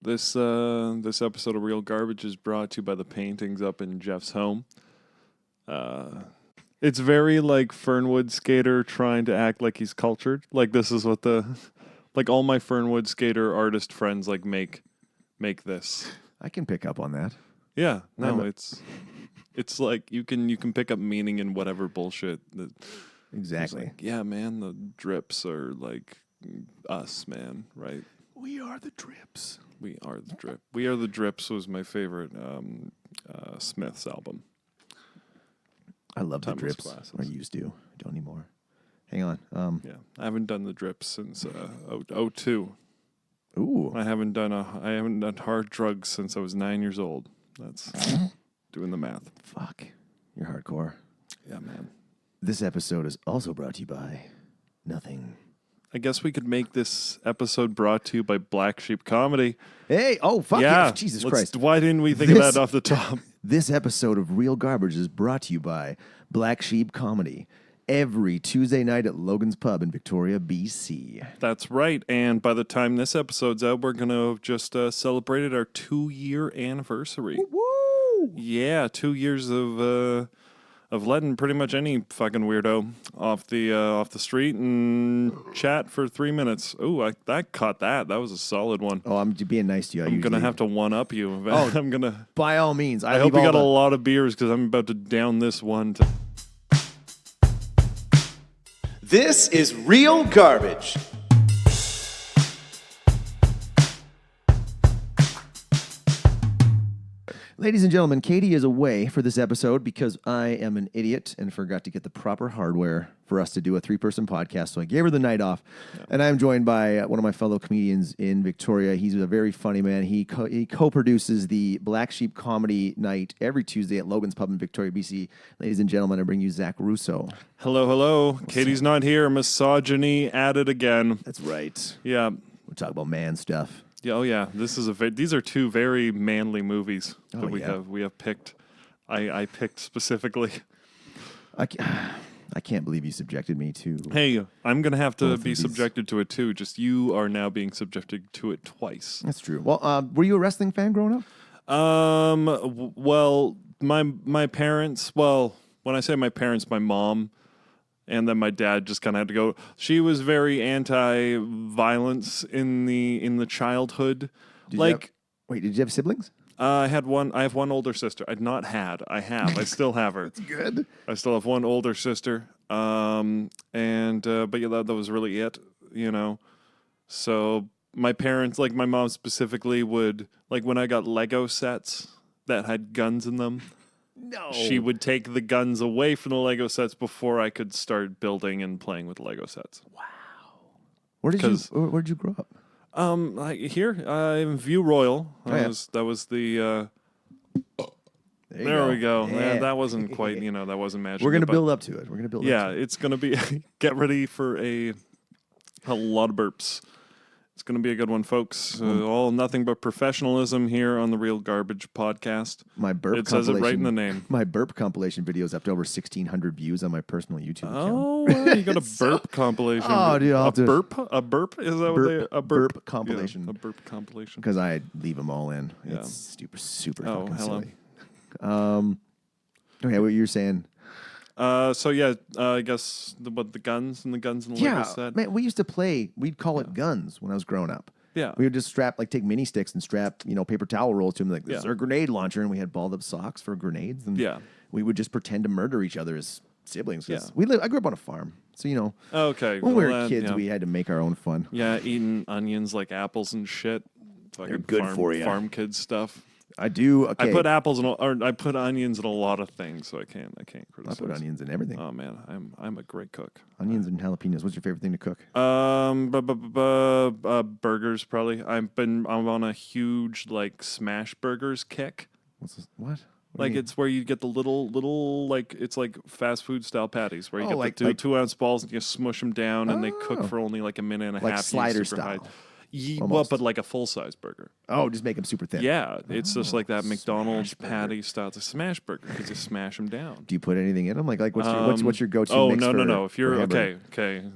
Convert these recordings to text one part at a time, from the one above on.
This episode of Real Garbage is brought to you by the paintings up in Jeff's home. It's very like Fernwood skater trying to act like he's cultured. Like this is what like all my Fernwood skater artist friends like make this. I can pick up on that. Yeah, no, it's like you can pick up meaning in whatever bullshit. Exactly. Like, yeah, man, the drips are like us, man, right? We are the drips. We are the drip. We Are the Drips was my favorite Smith's album. I love the Timeless drips. Classics. I used to. Don't anymore. Hang on. Yeah, I haven't done the drips since 02. Ooh. I haven't done hard drugs since I was 9 years old. That's doing the math. Fuck. You're hardcore. Yeah, man. This episode is also brought to you by nothing. I guess we could make this episode brought to you by Black Sheep Comedy. Hey, oh, fuck yeah. Jesus Christ. Why didn't we think of that off the top? This episode of Real Garbage is brought to you by Black Sheep Comedy. Every Tuesday night at Logan's Pub in Victoria, BC. That's right. And by the time this episode's out, we're going to have just celebrated our 2-year anniversary. Woo! Yeah, 2 years of letting pretty much any fucking weirdo off the street and chat for 3 minutes. Ooh, that caught that. That was a solid one. Oh, I'm being nice to you. I'm going to have to one-up you. Oh, I'm gonna. By all means. I hope you got a lot of beers because I'm about to down this one. This is Real Garbage. Ladies and gentlemen, Katie is away for this episode because I am an idiot and forgot to get the proper hardware for us to do a 3-person podcast. So I gave her the night off. Yeah. And I'm joined by one of my fellow comedians in Victoria. He's a very funny man. He co-produces the Black Sheep Comedy Night every Tuesday at Logan's Pub in Victoria, BC. Ladies and gentlemen, I bring you Zach Rousseau. Hello, hello. Katie's not here. Misogyny at it again. That's right. Yeah. We're talking about man stuff. Yeah, oh yeah, these are two very manly movies that we have picked. I picked specifically. I can't believe you subjected me to. Hey, I'm gonna have to be subjected to it too. Just you are now being subjected to it twice. That's true. Well, were you a wrestling fan growing up? Well, my parents. Well, when I say my parents, my mom. And then my dad just kind of had to go. She was very anti-violence in the childhood. Wait, did you have siblings? I have one older sister. I've not had. I have. I still have her. That's good. I still have one older sister. But yeah, that was really it. You know. So my parents, like my mom specifically, would like when I got Lego sets that had guns in them. No. She would take the guns away from the Lego sets before I could start building and playing with Lego sets. Wow. Where did you grow up? Here in View Royal. That was the. There we go. Yeah. That wasn't quite. That wasn't magic. We're gonna build up to it. Yeah, it's gonna be. Get ready for a lot of burps. It's going to be a good one, folks. All nothing but professionalism here on the Real Garbage podcast. It says it right in the name. My burp compilation video is up to over 1,600 views on my personal YouTube account. Oh, you got a burp compilation. Oh, dude, a burp? Is that a burp compilation? Yeah, a burp compilation. Because I leave them all in. Yeah. It's super fucking silly. Okay, what you're saying? I guess the guns and the Lego set. Man, we used to play. We'd call it guns when I was growing up. Yeah, we would just take mini sticks and strap paper towel rolls to them. Like this is our grenade launcher, and we had balled up socks for grenades. And we would just pretend to murder each other as siblings. Yeah, I grew up on a farm, so Okay, when we were kids, we had to make our own fun. Yeah, eating onions like apples and shit. They're good for you. Farm kid stuff. I do. Okay. I put I put onions in a lot of things, so I can't criticize. I put onions in everything. Oh man, I'm a great cook. Onions and jalapenos. What's your favorite thing to cook? Burgers probably. I'm on a huge like smash burgers kick. What's this? What? Like it's where you get the little like it's like fast food style patties where you get the 2 ounce balls and you smush them down and they cook for only like a minute and a half. Like slider style. Well, but like a full-size burger. Oh, just make them super thin. Yeah, it's just like that McDonald's patty style. It's a smash burger because you smash them down. Do you put anything in them? Like what's your go-to mix? No. If you're okay.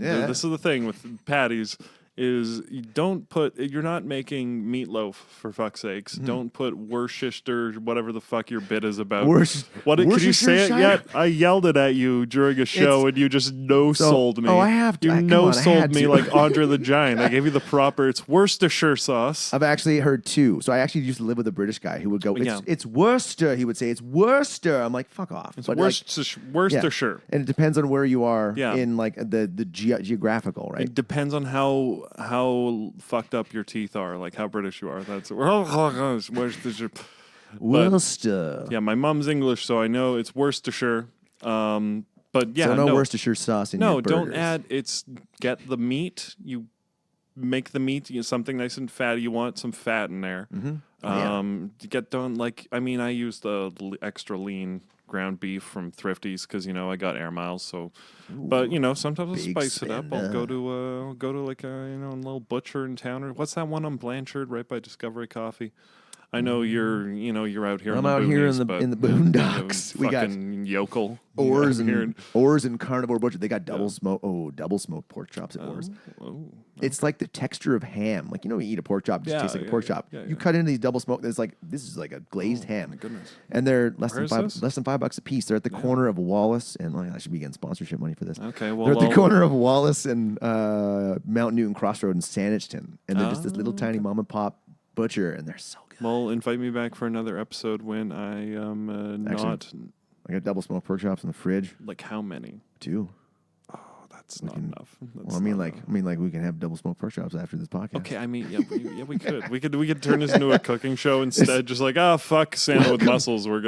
Yeah. This is the thing with patties is you don't put. You're not making meatloaf for fuck's sakes. Don't put Worcestershire, whatever the fuck your bit is about. What can you say it Worcestershire? yet? I yelled it at you during a show, and you just no-sold me. Oh, I have to. You Come on, I no-sold had me to. like Andre the Giant. I gave you the proper. It's Worcestershire sauce. I've actually heard two. So I actually used to live with a British guy who would go, Yeah. it's Worcester. He would say, it's Worcester. I'm like, fuck off. It's But like, Worcestershire. and it depends on where you are Yeah. in like the geographical, right? It depends on how fucked up your teeth are, like how British you are. That's Worcestershire. Worcester. Yeah, my mom's English, so I know it's Worcestershire. But yeah, So no Worcestershire sauce in your burgers. don't add. It's get the meat. You make the meat. Something nice and fatty. You want some fat in there. Get done like I use the extra lean ground beef from Thrifties because I got air miles. So, but sometimes I'll spice it up. I'll go to like a little butcher in town, or what's that one on Blanchard right by Discovery Coffee. I know you're out here. I'm in the out boonies, here in the boondocks. We got fucking yokel. Oars here and Oars and Carnivore Butcher. They got double smoked pork chops at Oars. It's like the texture of ham. Like you eat a pork chop, it just tastes like a pork chop. You cut into these double smoked. It's like this is like a glazed ham. My goodness. And they're less Where than is this? less than $5 a piece. They're at the corner of Wallace and I should be getting sponsorship money for this. Okay, well, they're at the corner of Wallace and Mount Newton Crossroad in Saanich. And they're just this little tiny mom and pop butcher, and they're so good. Well, invite me back for another episode when I am not. I got double smoked pork chops in the fridge. Like how many? 2. That's not enough. Well, I mean, like we can have double smoked pork chops after this podcast. Okay, we could. We could turn this into a cooking show instead. Just like, fuck Santa with muscles. We're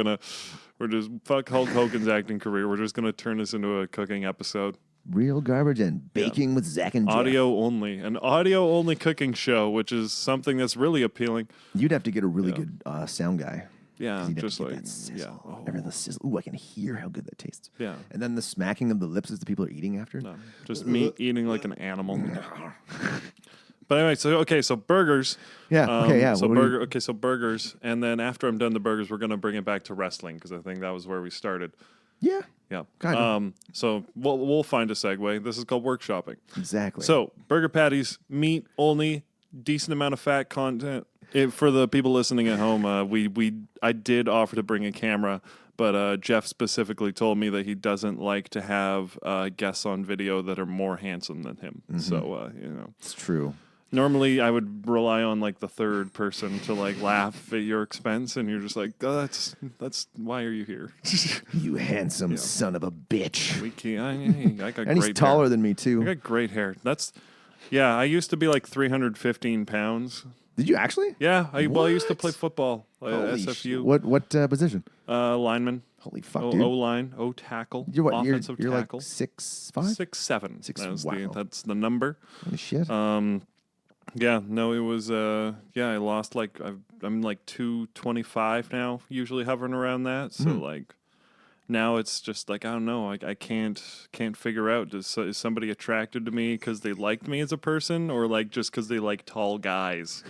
just fuck Hulk Hogan's acting career. We're just gonna turn this into a cooking episode. Real garbage and baking with Zach and Jeff. Audio only, an audio only cooking show, which is something that's really appealing. You'd have to get a really good sound guy. Yeah, You'd have just to get like that sizzle. yeah. Ever the sizzle. Ooh, I can hear how good that tastes. Yeah. And then the smacking of the lips as the people are eating after. No, just me eating like an animal. But anyway, so burgers. Yeah. Okay. Yeah. So what so burgers, and then after I'm done the burgers, we're gonna bring it back to wrestling because I think that was where we started. Yeah. Yeah. Kinda. So we'll find a segue. This is called workshopping. Exactly. So burger patties, meat only, decent amount of fat content. For the people listening at home, I did offer to bring a camera, but Jeff specifically told me that he doesn't like to have guests on video that are more handsome than him. So it's true. normally I would rely on like the third person to like laugh at your expense, and you're just like, oh, that's why are you here? You handsome son of a bitch. We can't. I got And great he's taller hair. than me I too. got great hair. I used to be like 315 pounds. Did you actually? Yeah, I used to What? play football at Holy SFU. shit. What position? Lineman. Holy fuck, O dude. line. O tackle. You're what? Offensive You're tackle. like 6'5"? 6'7". Wow. That's the number. Holy shit. Yeah, no, it was. I lost like I'm like 225 now. Usually hovering around that. So like now it's just like I don't know. I can't figure out. Is somebody attracted to me because they liked me as a person, or like just because they like tall guys?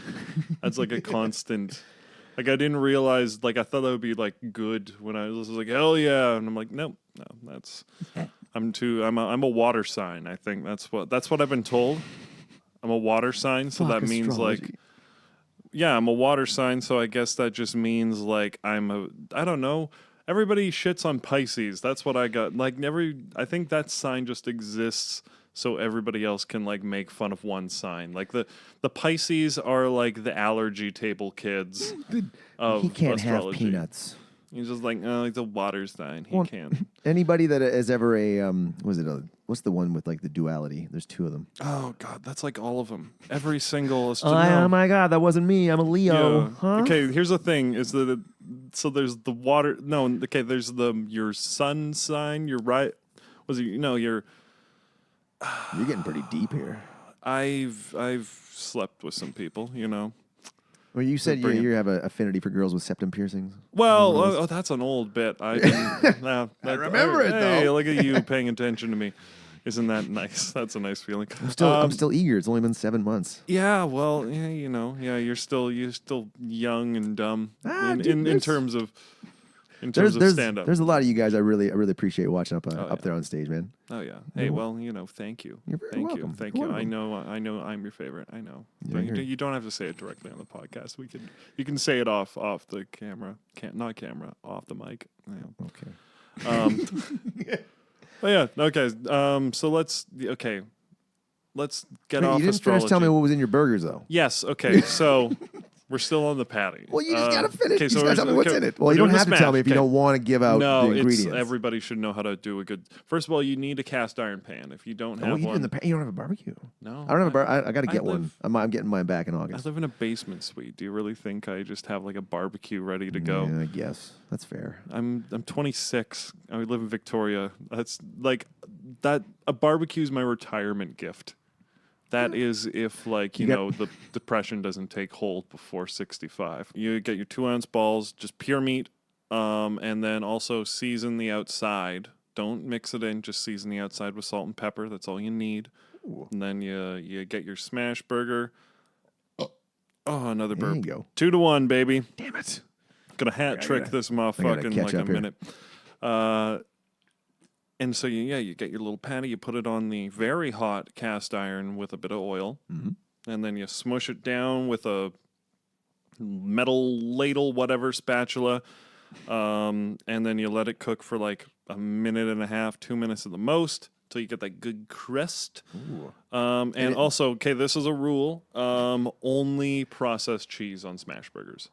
That's like a constant. Like I didn't realize. Like I thought that would be like good when I was like hell yeah, and I'm like no, that's. I'm a water sign. I think that's what I've been told. I'm a water sign, so Fuck that means astrology. like, yeah, I'm a water sign, so I guess that just means like I don't know. Everybody shits on Pisces. That's what I got. Like I think that sign just exists so everybody else can like make fun of one sign. Like the Pisces are like the allergy table kids of He can't astrology. have peanuts. He's just like, oh, he's a water sign. He Well, can. Anybody that has ever what's the one with like the duality? There's two of them. Oh God, that's like all of them. Every single. Oh my God, that wasn't me. I'm a Leo. Yeah. Huh? Okay, here's the thing: is that so there's the water. No, okay, there's your sun sign. Your right was it? Your. You're getting pretty deep here. I've slept with some people. Well, you said bring you have an affinity for girls with septum piercings. Well, that's an old bit. I didn't, I remember it, Hey, though. look at you paying attention to me. Isn't that nice? That's a nice feeling. I'm still eager. It's only been 7 months. Yeah, well, yeah, you're still young and dumb in dude, terms of. in terms of stand up. There's a lot of you guys I really appreciate watching up there on stage, man. Oh yeah. Hey, well, thank you. You're very Thank welcome. you. Thank You're you. welcome. I know I'm your favorite. I know. Yeah, But you're- you don't have to say it directly on the podcast. You can say it off the camera. Not camera, off the mic. Yeah. Okay. But yeah, okay. So let's get Wait, off you didn't astrology. finish telling me what was in your burgers, though. Yes, okay. So we're still on the patty. Well, you just gotta finish. Okay, You so just gotta tell me what's in it. Well, you don't have to tell me if you don't want to give out the ingredients. Everybody should know how to do a good. First of all, you need a cast iron pan. If you don't have What you do one, in the you don't have a barbecue. no, I don't have a barbecue. I got to I get live- one. I'm getting mine back in I August. live in a basement suite. Do you really think I just have like a barbecue ready to go? Yeah, I guess that's fair. I'm 26. I live in Victoria. That's like that. A barbecue is my retirement gift. That is if the depression doesn't take hold before 65. You get your 2-ounce balls, just pure meat, and then also season the outside. Don't mix it in. Just season the outside with salt and pepper. That's all you need. Ooh. And then you get your smash burger. Oh, another There burp. you go. 2-1, baby. Damn it. Gonna hat trick this motherfucker in like a minute. And so you get your little patty, you put it on the very hot cast iron with a bit of oil, and then you smush it down with a metal ladle, whatever, spatula, and then you let it cook for like a minute and a half, 2 minutes at the most, till you get that good crust. And also, okay, this is a rule, only processed cheese on smash burgers.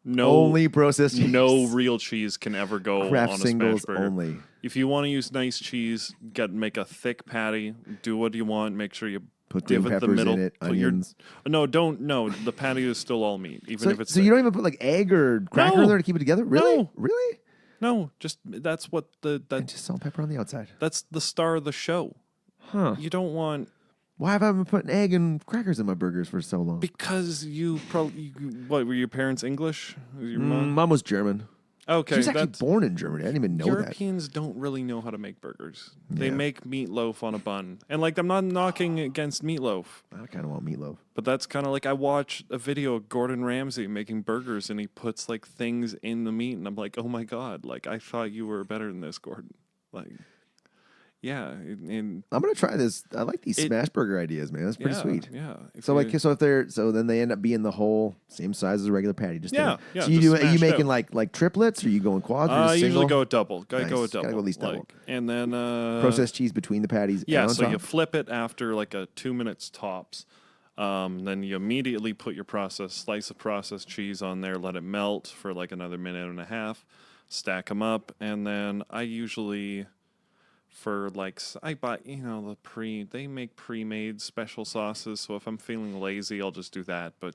No, only processed cheese. No real cheese can ever go Craft on a singles smash burger. only. If you want to use nice cheese, make a thick patty. Do what you want. Make sure you Put green divot the peppers middle. in it, Put onions. No, don't. No, the patty is still all meat, even if it's. So you don't even put like egg or cracker in there to keep it together? Really? No. Really? No, just that's what And just salt and pepper on the outside. that's the star of the show. Huh. You don't want Why have I been putting egg and crackers in my burgers for so long? because you probably what were your parents English? Was your mom? Mom was German. Okay, She was actually that's. born in Germany. I didn't even know that. Europeans don't really know how to make burgers. They Yeah. make meatloaf on a bun. And I'm not knocking against meatloaf, I kind of want meatloaf. but that's kind of like I watched a video of Gordon Ramsay making burgers and he puts like things in the meat and I'm like, "Oh my god, like I thought you were better than this, Gordon." Like yeah, and I'm gonna try this. I like these smash burger ideas, man. That's pretty sweet. Yeah. So then they end up being the whole same size as a regular patty. Just Yeah, yeah, So you just are you smashed making out. like triplets? Or are you going quads? Or I just usually single? go double. Go Nice. with double. Gotta go at least double. And then Processed cheese between the patties. Yeah, and on so top? you flip it after like 2 minutes tops. Then you immediately put your slice of processed cheese on there, let it melt for like another minute and a half, stack them up, and then I usually, I buy, they make pre-made special sauces, so if I'm feeling lazy, I'll just do that. But,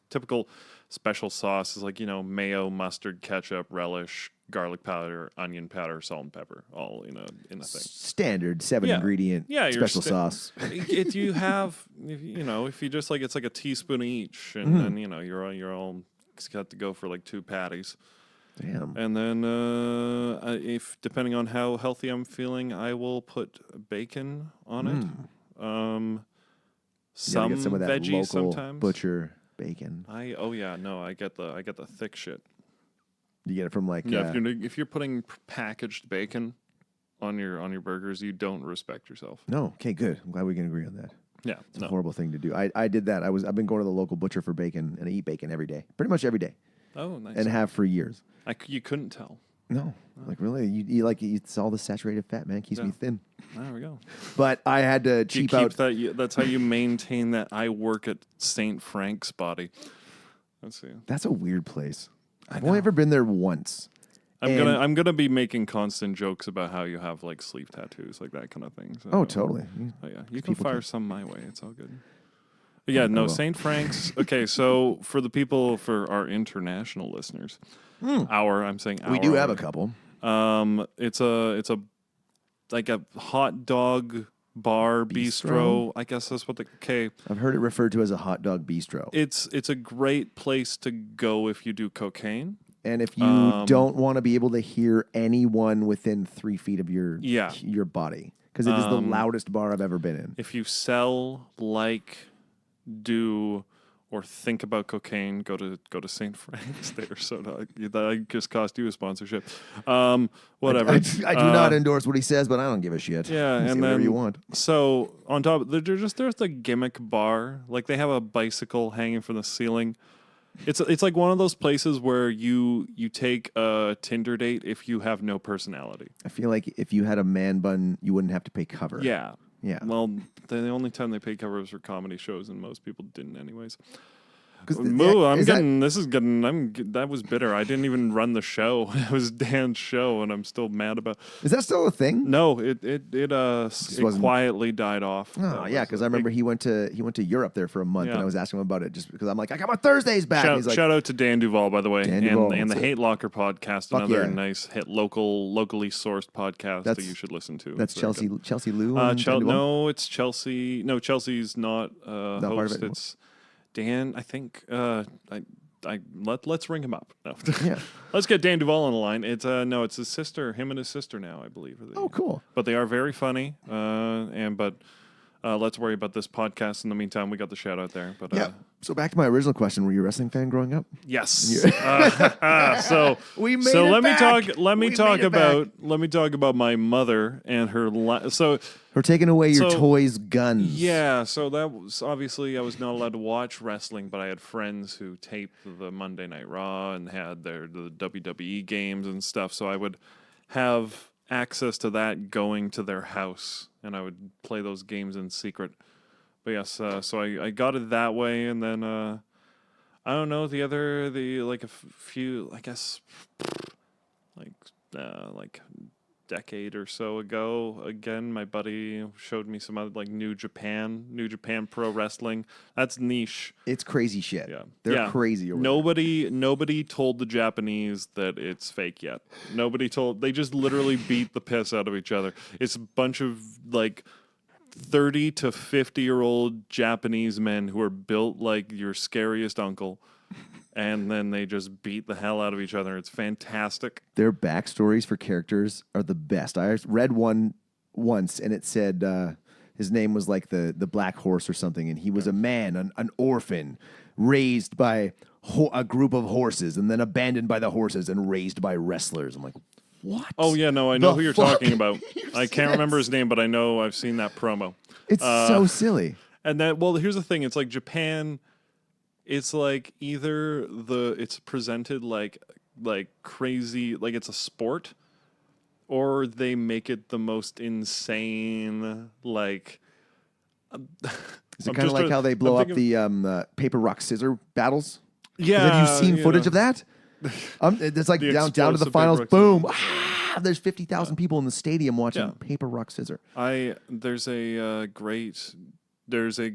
typical special sauce is like, mayo, mustard, ketchup, relish, garlic powder, onion powder, salt and pepper, all in a thing. Standard 7 ingredient your special sauce. If you just it's like a teaspoon each, and then you're all got to go for like 2 patties. Damn. And then if depending on how healthy I'm feeling, I will put bacon on it. You Some gotta get some of that veggies local sometimes. butcher bacon. I get the thick shit. You get it from like If you're putting packaged bacon on your burgers, you don't respect yourself. No. Okay, good. I'm glad we can agree on that. Yeah, It's a horrible thing to do. I did that. I've been going to the local butcher for bacon, and I eat bacon every day, pretty much every day, Oh, nice. and have for years. You couldn't tell. No, like really, it's all the saturated fat, man. Keeps me thin. There we go. But I had to cheap out. That's how you maintain that I work at St. Frank's body. Let's see. That's a weird place. I've only ever been there once. I'm gonna be making constant jokes about how you have like sleeve tattoos, like that kind of thing. So, Oh, totally. Oh, yeah, you can fire some my way. It's all good. But yeah, no, St. Frank's. Okay, so for our international listeners, I'm saying our. We do have a couple. It's a like a hot dog bar bistro. I guess that's what I've heard it referred to as a hot dog bistro. It's a great place to go if you do cocaine. And if you don't want to be able to hear anyone within 3 feet of your body, because it is the loudest bar I've ever been in. If you sell, do, or think about cocaine, go to St. Frank's there. So that just cost you a sponsorship. Whatever. I do not endorse what he says, but I don't give a shit. Yeah, You say and whatever then you want. So on top, there's the gimmick bar. Like they have a bicycle hanging from the ceiling. It's like one of those places where you take a Tinder date if you have no personality. I feel like if you had a man bun, you wouldn't have to pay cover. Yeah. Yeah. Well, the only time they paid cover was for comedy shows, and most people didn't, anyways. 'Cause That was bitter. I didn't even run the show. It was Dan's show, and I'm still mad about. Is that still a thing? No, it quietly died off. Oh yeah, because I remember he went to Europe there for a month, and Yeah. I was asking him about it just because I'm like, I got my Thursdays back. And he's like, Shout out to Dan Duvall, by the way, Dan Duvall, and the that's it. Hate Locker podcast, Fuck another yeah. nice hit locally sourced podcast that you should listen to. That's It's very good. Chelsea Lou. And Dan Duvall? No, it's Chelsea. No, Chelsea's not part of host. it? It's Dan. I think. Let's ring him up. No. Yeah. Let's get Dan Duvall on the line. It's it's his sister. Him and his sister now, I believe. Oh, cool. But they are very funny. Let's worry about this podcast. In the meantime, we got the shout out there. But Yeah. So back to my original question: were you a wrestling fan growing up? yes. So We made so it let back. me We talk made it back. let me talk about my mother and her. Or taking away your So- toys' guns? Yeah, so that was obviously I was not allowed to watch wrestling, but I had friends who taped the Monday Night Raw and had the WWE games and stuff. So I would have access to that going to their house, and I would play those games in secret. But yes, so I got it that way, and then I don't know a few, I guess, like decade or so ago, again, my buddy showed me some other like New Japan Pro Wrestling. That's niche. It's crazy shit. Yeah, They're crazy. Over Nobody told the Japanese that it's fake yet. They just literally beat the piss out of each other. It's a bunch of like 30 to 50-year-old Japanese men who are built like your scariest uncle. And then they just beat the hell out of each other. It's fantastic. Their backstories for characters are the best. I read one once, and it said his name was like the Black Horse or something, and he was a man, an orphan, raised by a group of horses, and then abandoned by the horses and raised by wrestlers. I'm like, what? Oh, yeah, no, I know The who you're fuck? talking about. I You've can't seen remember it? his name, but I know I've seen that promo. It's so silly. And that, well, here's the thing. It's like Japan, it's like it's presented like crazy, like it's a sport, or they make it the most insane, like... Is it kind of like how they blow up the paper, rock, scissor battles? Yeah. Have you seen footage know. of that? It's like The explosive down to the paper, finals. rock, Boom. There's 50,000 people in the stadium watching Yeah. paper, rock, scissor. There's a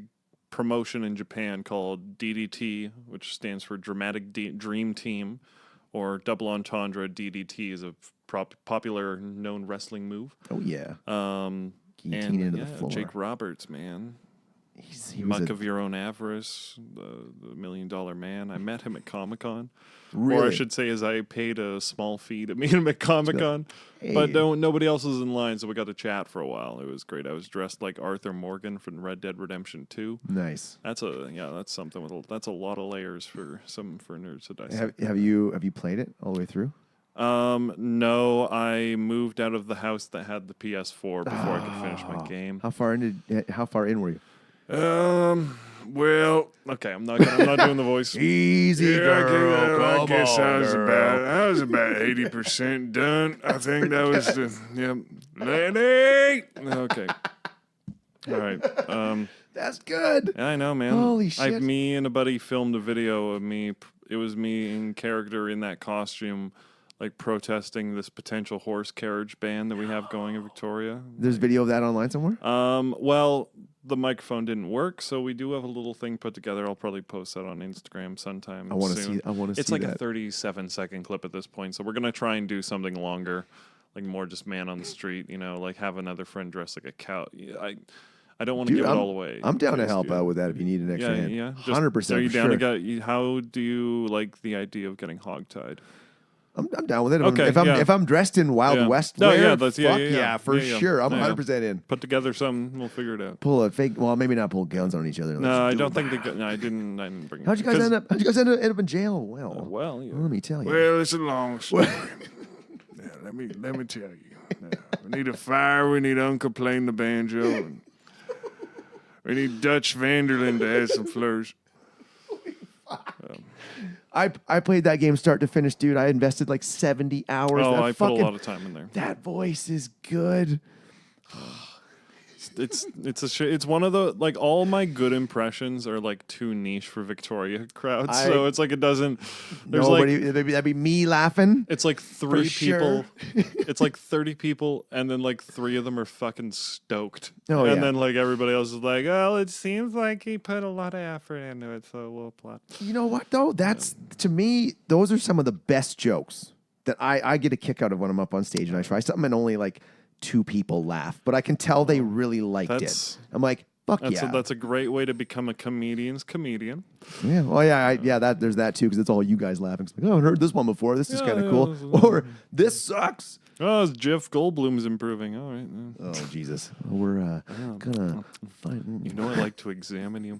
promotion in Japan called DDT, which stands for Dramatic Dream Team, or Double Entendre. DDT is a popular known wrestling move. Oh, yeah. And Guillotine into the floor. Jake Roberts, man. He was Muck of Your Own Avarice, the $1 Million Man. I met him at Comic-Con. Or I Really? should say, as I paid a small fee to meet him at Comic-Con. Hey. But nobody else was in line, so we got to chat for a while. It was great. I was dressed like Arthur Morgan from Red Dead Redemption 2. Nice. That's something that's a lot of layers for nerds to dissect. Have you played it all the way through? No, I moved out of the house that had the PS4 before I could finish my game. How far in were you? Well, okay, I'm not doing the voice. Easy, girl. I guess I was about 80% done. I think that was Lenny. Okay. All right. That's good. I know, man. Holy shit. Me and a buddy filmed a video of me. It was me in character in that costume, like protesting this potential horse carriage ban that we have going in Victoria. There's video of that online somewhere? Well, the microphone didn't work, so we do have a little thing put together. I'll probably post that on Instagram sometime. I want to soon. see. I want to see. It's like that. a 37-second clip at this point, so we're gonna try and do something longer, like more just man on the street. Like have another friend dressed like a cow. I don't want to give it all away. I'm down to Please help do. out with that if you need an extra hand. Yeah. 100%. Are you for down sure. to get? How do you like the idea of getting hogtied? I'm down with it. Okay, If I'm dressed in Wild West No, wear, yeah, that's for sure. I'm Yeah, 100% in. Put together something, we'll figure it out. Pull a fake. Well, maybe not pull guns on each other. No, I don't think no, I didn't bring. How'd you guys end up? How'd you guys end up in jail? Well, yeah. Let me tell you. Well, it's a long story. Yeah, let me tell you. Yeah, we need a fire. We need Uncle playing the banjo. And we need Dutch Vanderlyn to add some flourish. I played that game start to finish, dude. I invested like 70 hours. Oh, That I put a lot of time in there. That voice is good. It's one of the like all my good impressions are like too niche for Victoria crowds, so it's like it doesn't. There's Nobody, like that'd be me laughing. it's like three For people. sure. It's like 30 people, and then like 3 of them are fucking stoked. Oh, and yeah. then like everybody else is like, oh, it seems like he put a lot of effort into it, so we'll plot. You know what though? That's to me. Those are some of the best jokes that I get a kick out of when I'm up on stage and I try something and only like 2 people laugh, but I can tell they really liked That's- it. I'm like, fuck That's yeah. that's a great way to become a comedian's comedian. Yeah. Well, yeah. That there's that too because it's all you guys laughing. It's like, oh, I heard this one before. This is Yeah, kind of yeah, cool. this is- Or this sucks. Oh, Jeff Goldblum's improving. All right. Oh Jesus. We're gonna find. You know I like to examine you.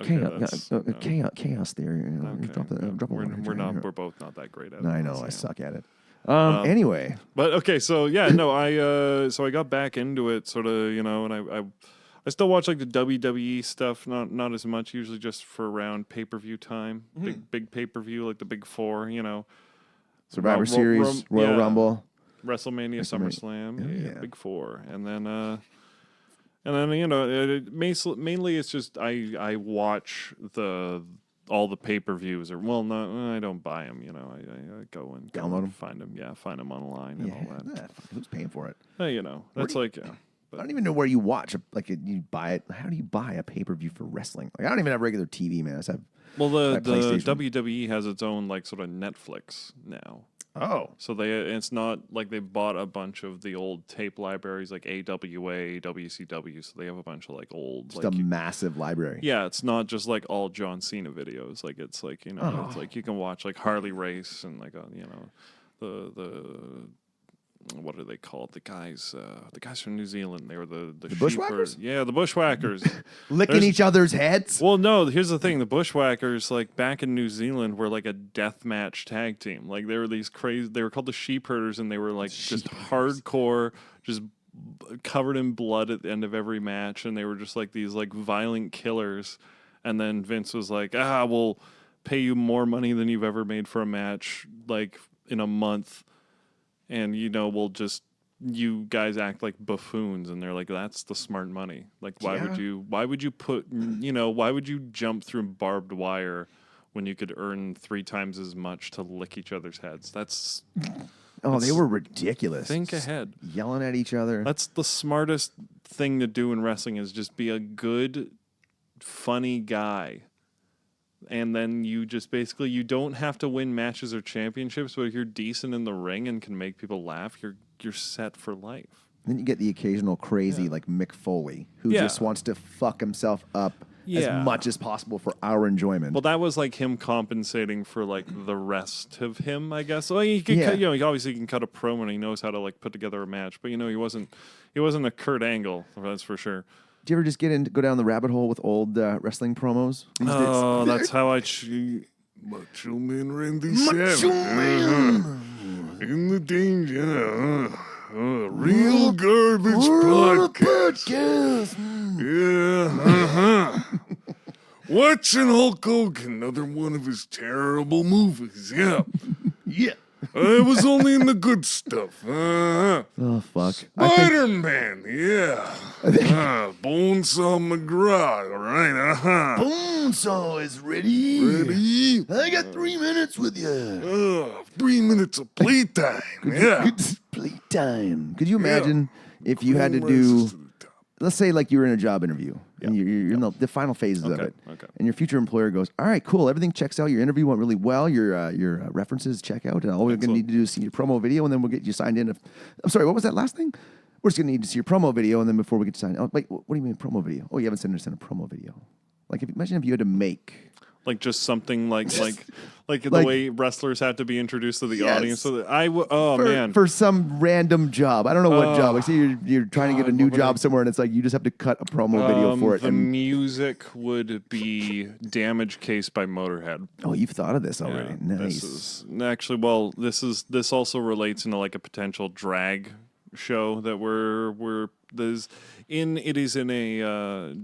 Okay, that's- chaos theory. Okay. Drop a we're, one we're here. not. We're both not that great at it. I know. so, I yeah. suck at it. Anyway, But okay, so yeah, no, so I got back into it, sort of, and I still watch like the WWE stuff, not as much, usually just for around pay-per-view time, big pay-per-view like the big 4, Survivor Series, Royal yeah. Rumble. WrestleMania, SummerSlam, Yeah. big 4, and then mainly it's just I watch all the pay-per-views, or well, no, I don't buy them. I go and Download 'em? find them, find them online and all that. Who's paying for it? That's like I don't even know where you watch. You buy it. How do you buy a pay per view for wrestling? Like I don't even have regular TV, man. I just have. well, my the PlayStation. WWE has its own like sort of Netflix now. Oh, So it's not like they bought a bunch of the old tape libraries like AWA, WCW. So they have a bunch of like old just like a massive library. yeah, it's not just like all John Cena videos. Like it's like it's like you can watch like Harley race and like the what are they called? The guys from New Zealand. They were the Bushwhackers? Yeah, the Bushwhackers. Licking There's- each other's heads. Well, no. Here's the thing: the Bushwhackers, like back in New Zealand, were like a deathmatch tag team. Like they were these crazy. They were called the Sheep Herders, and they were like just hardcore, just covered in blood at the end of every match. And they were just like these like violent killers. And then Vince was like, we'll pay you more money than you've ever made for a match, like in a month, and we'll just. You guys act like buffoons, and they're like, "That's the smart money." Like, why would you why would you jump through barbed wire when you could earn 3 times as much to lick each other's heads? They were ridiculous. Think ahead. Yelling at each other. That's the smartest thing to do in wrestling is just be a good, funny guy. And then you just basically you don't have to win matches or championships, but if you're decent in the ring and can make people laugh, you're set for life. Then you get the occasional crazy like Mick Foley who Yeah. just wants to fuck himself up Yeah. as much as possible for our enjoyment. Well, that was like him compensating for like the rest of him, I guess. Well, he could Yeah. cut, he obviously can cut a promo and he knows how to like put together a match, but he wasn't a Kurt Angle, that's for sure. Do you ever just go down the rabbit hole with old wrestling promos? Oh, that's how I cheat. Macho Man Randy Savage. In the danger. Real garbage podcast. Yeah. Watching Hulk Hogan, another one of his terrible movies. Yeah. Yeah. I was only in the good stuff. Oh fuck. Spider-Man, yeah. Bonesaw McGraw, all right, Bonesaw is ready. Ready? I got 3 minutes with you. 3 minutes of playtime, yeah. Playtime. Could you imagine if you had to Rises do, to the top. let's say like you were in a job interview and you're in the final phases of it, and your future employer goes, all right, cool, everything checks out, your interview went really well, your references check out, and all we're going to need to do is see your promo video, and then we'll get you signed in. I'm sorry, what was that last thing? We're just going to need to see your promo video, and then before we get you signed in. Oh, wait, what do you mean promo video? Oh, you haven't sent us in a promo video. Like, imagine if you had to make... Like just something like Like the Like- way wrestlers had to be introduced to the Yes. audience. So that man. For some random job. I don't know what job. Like, say you're trying to get a new what would I- job somewhere, and it's like you just have to cut a promo video for it. The And music would be Damage Case by Motorhead. oh, you've thought of this already. Yeah, Nice. This also relates into like a potential drag show that it is in a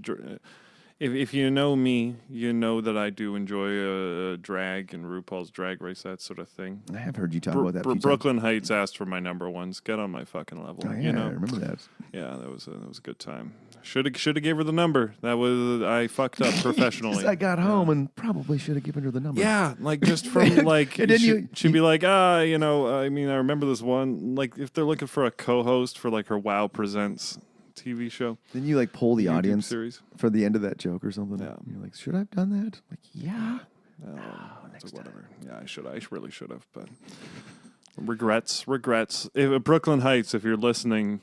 if you know me, you know that I do enjoy drag and RuPaul's Drag Race, that sort of thing. I have heard you talk about that. A few times. Brooklyn Heights asked for my number ones. Get on my fucking level. Oh, yeah, you know? I remember that. Yeah, that was a good time. Should have gave her the number. I fucked up professionally. I got home and probably should have given her the number. Yeah, like just from like And then she'd be like, I remember this one. Like if they're looking for a co-host for like her WoW Presents TV show. Then you like poll the YouTube audience series. for the end of that joke or something. Yeah. You're like, should I have done that? Like, yeah. So whatever. Yeah, I should. I really should have. But regrets. If, Brooklyn Heights, if you're listening.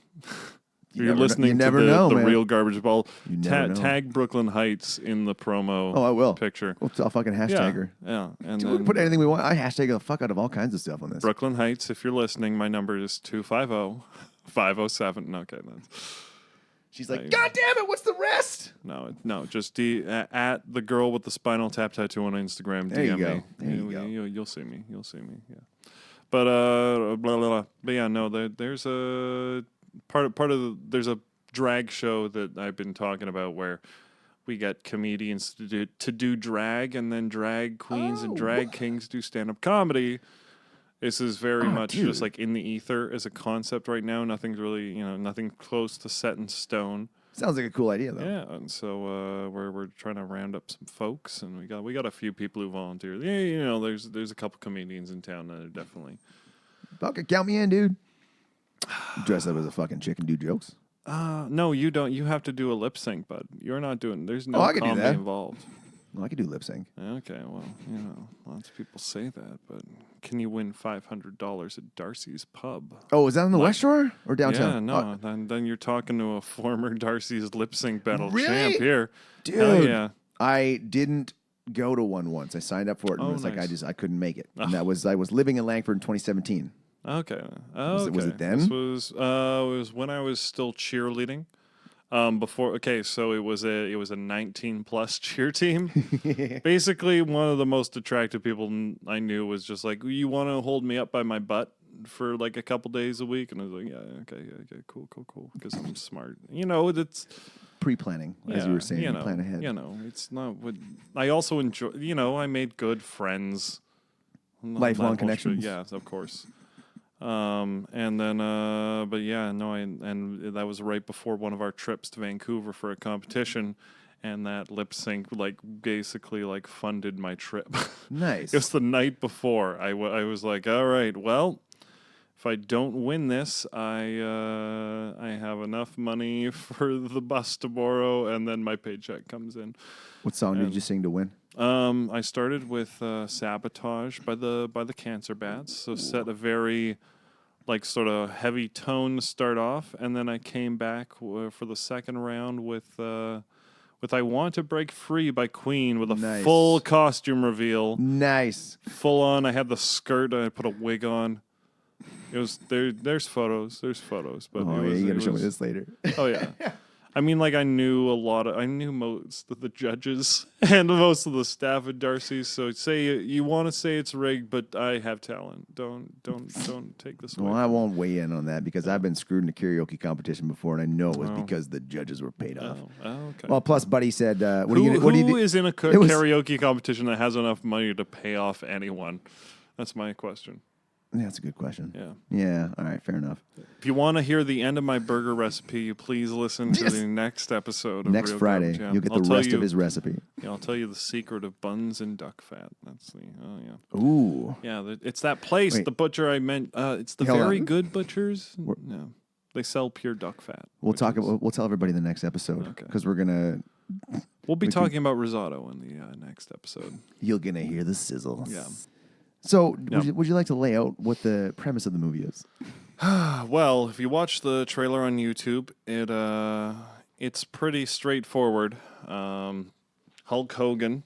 You You're never listening you to never know, the man. Real Garbage Ball. You never know. Tag Brooklyn Heights in the promo Oh, I will. picture. I'll fucking hashtag Yeah, her. yeah. And We can then put anything we want. I hashtag the fuck out of all kinds of stuff on this. Brooklyn Heights, if you're listening, my number is 250-507. Okay, She's like, God damn it, what's the rest? no, just at the girl with the spinal tap tattoo on Instagram. There you DM go. me. There you go. You'll see me. You'll see me. Yeah. But blah, blah, blah. But yeah, no. There's a there's a drag show that I've been talking about where we get comedians to do drag, and then drag queens and drag kings do stand-up comedy. This is very much just like in the ether as a concept right now. Nothing's really, nothing close to set in stone. Sounds like a cool idea, though. Yeah, and so we're trying to round up some folks, and we got a few people who volunteer. Yeah, there's a couple comedians in town that are definitely. Fucking count me in, dude. Dress up as a fucking chick and do jokes. No, you don't. You have to do a lip sync, bud. You're not doing. There's no I can do comedy that. involved. Well, I could do lip sync. Okay, well, lots of people say that, but can you win $500 at Darcy's Pub? Oh, is that on the West Shore or downtown? Yeah, no. Then you're talking to a former Darcy's lip sync battle champ Really? here. Dude. Hell yeah. I didn't go to one once. I signed up for it and it was like nice. I couldn't make it. And I was living in Langford in 2017. Okay. Was it then? This was it was when I was still cheerleading. So it was a 19 plus cheer team. Basically, one of the most attractive people I knew was just like, "You want to hold me up by my butt for like a couple days a week?" And I was like, "Yeah, okay, cool," because I'm smart. It's Pre-planning, as you were saying, you plan ahead. It's not what I also enjoy. I made good friends, Lifelong connections. Yes, of course. And then, but yeah, no, and that was right before one of our trips to Vancouver for a competition, and that lip sync basically funded my trip. Nice. It was the night before. I was like, all right, well, if I don't win this, I have enough money for the bus tomorrow, and then my paycheck comes in. What song did you sing to win? I started with "Sabotage" by the Cancer Bats. So set a very sort of heavy tone to start off, and then I came back for the second round with "I Want to Break Free" by Queen with a Nice. full costume reveal, Nice. full on. I had the skirt. I put a wig on. It was there. There's photos. But Oh, you gotta show me this later. Oh yeah. I mean, I knew most of the judges and most of the staff at Darcy's. So you want to say it's rigged, but I have talent. Don't take this away. Well, I won't weigh in on that because I've been screwed in a karaoke competition before, and I know it was because the judges were paid off. Oh, okay. Well, plus, Buddy said, "What Who do you do?" is in a It was- karaoke competition that has enough money to pay off anyone? That's my question. Yeah, that's a good question. Yeah. Yeah. All right. Fair enough. If you want to hear the end of my burger recipe, please listen to Yes. the next episode. Of Next Real Friday, Garbage. Yeah. you'll get I'll the tell rest you- of his recipe. Yeah, I'll tell you the secret of buns and duck fat. That's the Ooh. Yeah, it's that place, Wait. the butcher I meant. It's the Hold Very on. Good Butchers. No, they sell pure duck fat. We'll which talk. is- We'll tell everybody in the next episode Okay. because we're gonna. We'll be talking about risotto in the next episode. You're gonna hear the sizzle. Yeah. So, Yeah. would you like to lay out what the premise of the movie is? Well, if you watch the trailer on YouTube, it's pretty straightforward. Hulk Hogan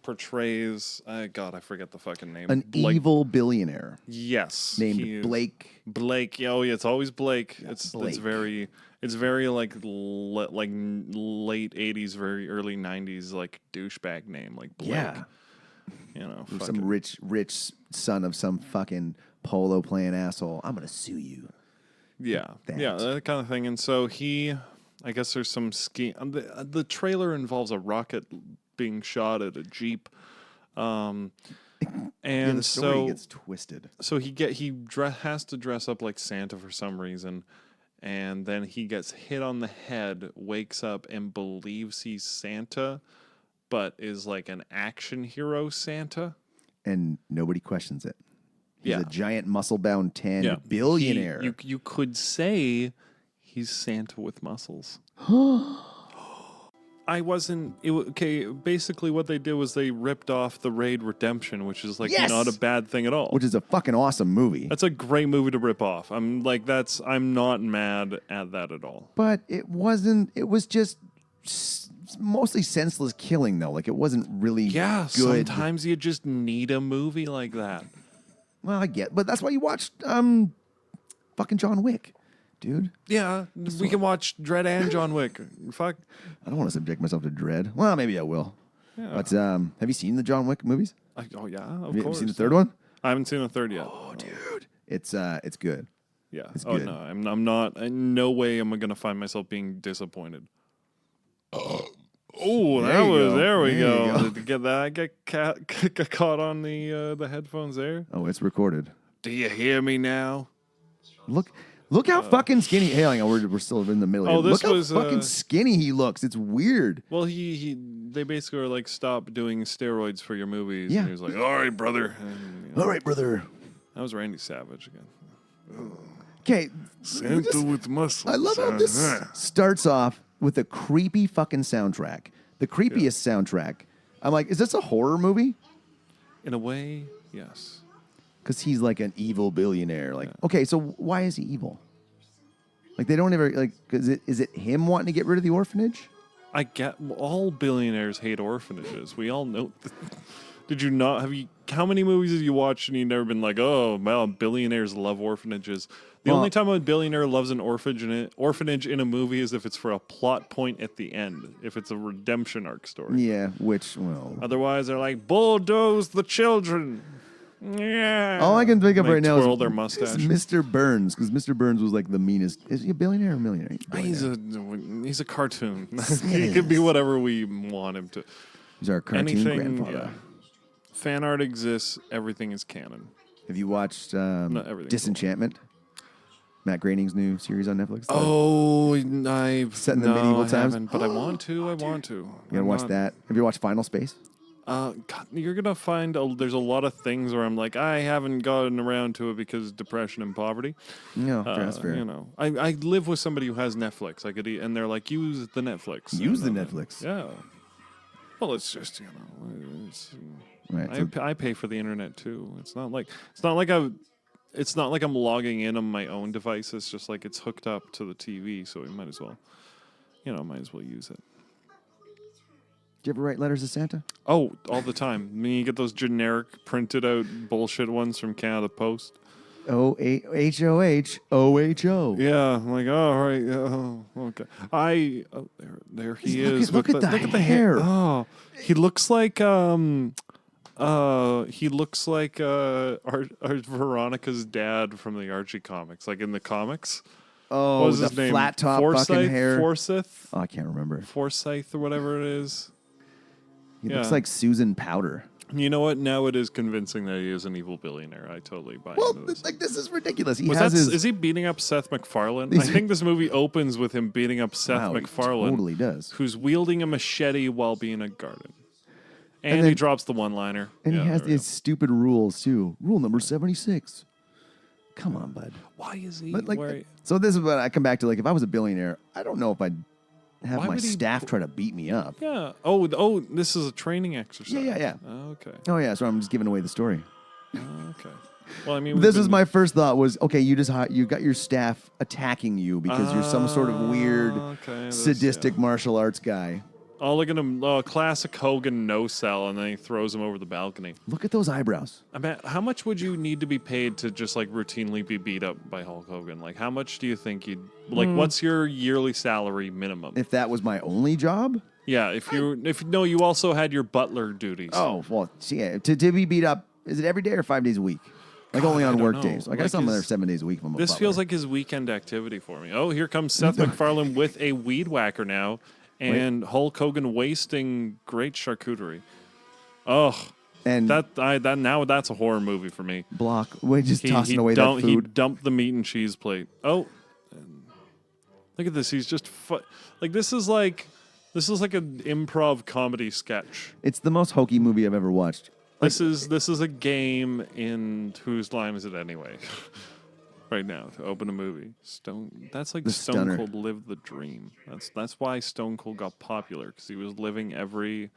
portrays. God, I forget the fucking name. An evil billionaire Yes, named he is. Blake. Blake. Yeah, oh yeah, it's always Blake. It's Blake. it's very like like late '80s, very early '90s, like douchebag name, like Blake. Yeah. You know, Some rich son of some fucking polo playing asshole. I'm going to sue you. Yeah, that kind of thing. And so I guess there's some ski. The trailer involves a rocket being shot at a Jeep. And The story so gets twisted. So has to dress up like Santa for some reason, and then he gets hit on the head, wakes up, and believes he's Santa, but is like an action hero Santa. And nobody questions it. He's Yeah. a giant muscle-bound tan billionaire. You could say he's Santa with muscles. Basically what they did was they ripped off the Raid Redemption, which is like Yes! not a bad thing at all. Which is a fucking awesome movie. That's a great movie to rip off. I'm not mad at that at all. But it wasn't. It was just mostly senseless killing, though. Like, it wasn't really Yeah, good. sometimes you just need a movie like that. Well, I get, but that's why you watched fucking John Wick, dude. Yeah, we can watch Dread and John Wick. Fuck. I don't want to subject myself to dread. Well, maybe I will. Yeah. But have you seen the John Wick movies? Oh yeah, of Have you course. seen the third one? I haven't seen the third yet. Oh, dude, it's good. Yeah. It's Oh good. no, I'm not. In no way am I gonna find myself being disappointed. Oh, There you go. there we There you go. go. Did you get that? I got caught on the headphones there. Oh, it's recorded. Do you hear me now? Look how fucking skinny. Hey, hang on, we're still in the middle. Oh, here. this Look was, how fucking skinny he looks. It's weird. Well, they basically were like, stop doing steroids for your movies. Yeah. And he was like, all right, brother. And, All right, brother. that was Randy Savage again. Okay, Santa with muscles. I love how this starts off with a creepy fucking soundtrack. The creepiest soundtrack. I'm like, is this a horror movie? In a way, yes. Because he's like an evil billionaire. Like, okay, so why is he evil? Like, they don't ever like. Is it him wanting to get rid of the orphanage? I get all billionaires hate orphanages. We all know. Did you not how many movies have you watched and you've never been like, oh, well, billionaires love orphanages? The only time a billionaire loves an orphanage in a movie is if it's for a plot point at the end, if it's a redemption arc story. Yeah, which, well. Otherwise, they're like, bulldoze the children. Yeah. All I can think of They right now twirl is their mustache. Mr. Burns, because Mr. Burns was like the meanest. Is he a billionaire or a millionaire? He's a cartoon. He could be whatever we want him to. He's our cartoon Anything, grandfather. yeah. Fan art exists. Everything is canon. Have you watched everything's Disenchantment? Matt Groening's new series on Netflix. Oh, I've Set in the medieval times? haven't, but I want to. I want to. You gotta watch that. Have you watched Final Space? God, you're gonna find there's a lot of things where I'm like, I haven't gotten around to it because of depression and poverty. No, that's fair. You know, I live with somebody who has Netflix. And they're like, use the Netflix. Use the And, Netflix. Yeah. Well, it's just it's, Right. So, I pay for the internet too. It's not like I'm logging in on my own device. It's just like it's hooked up to the TV, so we might as well use it. do you ever write letters to Santa? Oh, all the time. I mean, you get those generic printed out bullshit ones from Canada Post. O-H-O-H-O-H-O. Yeah, I'm like, oh, right. Oh, okay. There he is. Look at the hair. Oh, he looks like Art Veronica's dad from the Archie comics, like in the comics. Oh, What was the his name? flat top fucking hair. Forsyth? Oh, I can't remember. Forsyth or whatever it is. He Yeah. looks like Susan Powder. You know what? Now it is convincing that he is an evil billionaire. I totally buy Well, into this. like, this is ridiculous. He Was has his... is he beating up Seth MacFarlane? I think this movie opens with him beating up Seth Wow, he MacFarlane, totally does. who's wielding a machete while being a garden. And then- he drops the one-liner. And Yeah, he has there we these stupid rules, too. Rule number 76. Come on, bud. go. Why is he? But like, where- so this is what I come back to. Like, if I was a billionaire, I don't know if I'd have Why my would he- staff try to beat me up. yeah. Oh, this is a training exercise. Yeah. Okay. Oh yeah, so I'm just giving away the story. Okay. Well, I mean, This is my first thought was, okay, you got your staff attacking you because you're some sort of weird Okay, sadistic martial arts guy. Oh, look at him. Oh, classic Hogan no sell, and then he throws him over the balcony. Look at those eyebrows. I mean, how much would you need to be paid to just like routinely be beat up by Hulk Hogan? Like, how much do you think you'd like? What's your yearly salary minimum? If that was my only job? Yeah, if you also had your butler duties. Oh, well, yeah. To be beat up, is it every day or 5 days a week? Like only I on don't work know. days. I guess Like I'm there his- 7 days a week. If I'm a This butler. feels like his weekend activity for me. Oh, here comes Seth MacFarlane with a weed whacker now, and Hulk Hogan wasting great charcuterie. Oh, and that now that's a horror movie for me. block. Wait, just tossing away that He food. dumped the meat and cheese plate. Oh, look at this. He's just like this is like an improv comedy sketch. It's the most hokey movie I've ever watched. This is a game in whose line is it anyway? Right now to open a movie. That's like The Stone Stunner. Cold lived the dream. That's why Stone Cold got popular because he was living every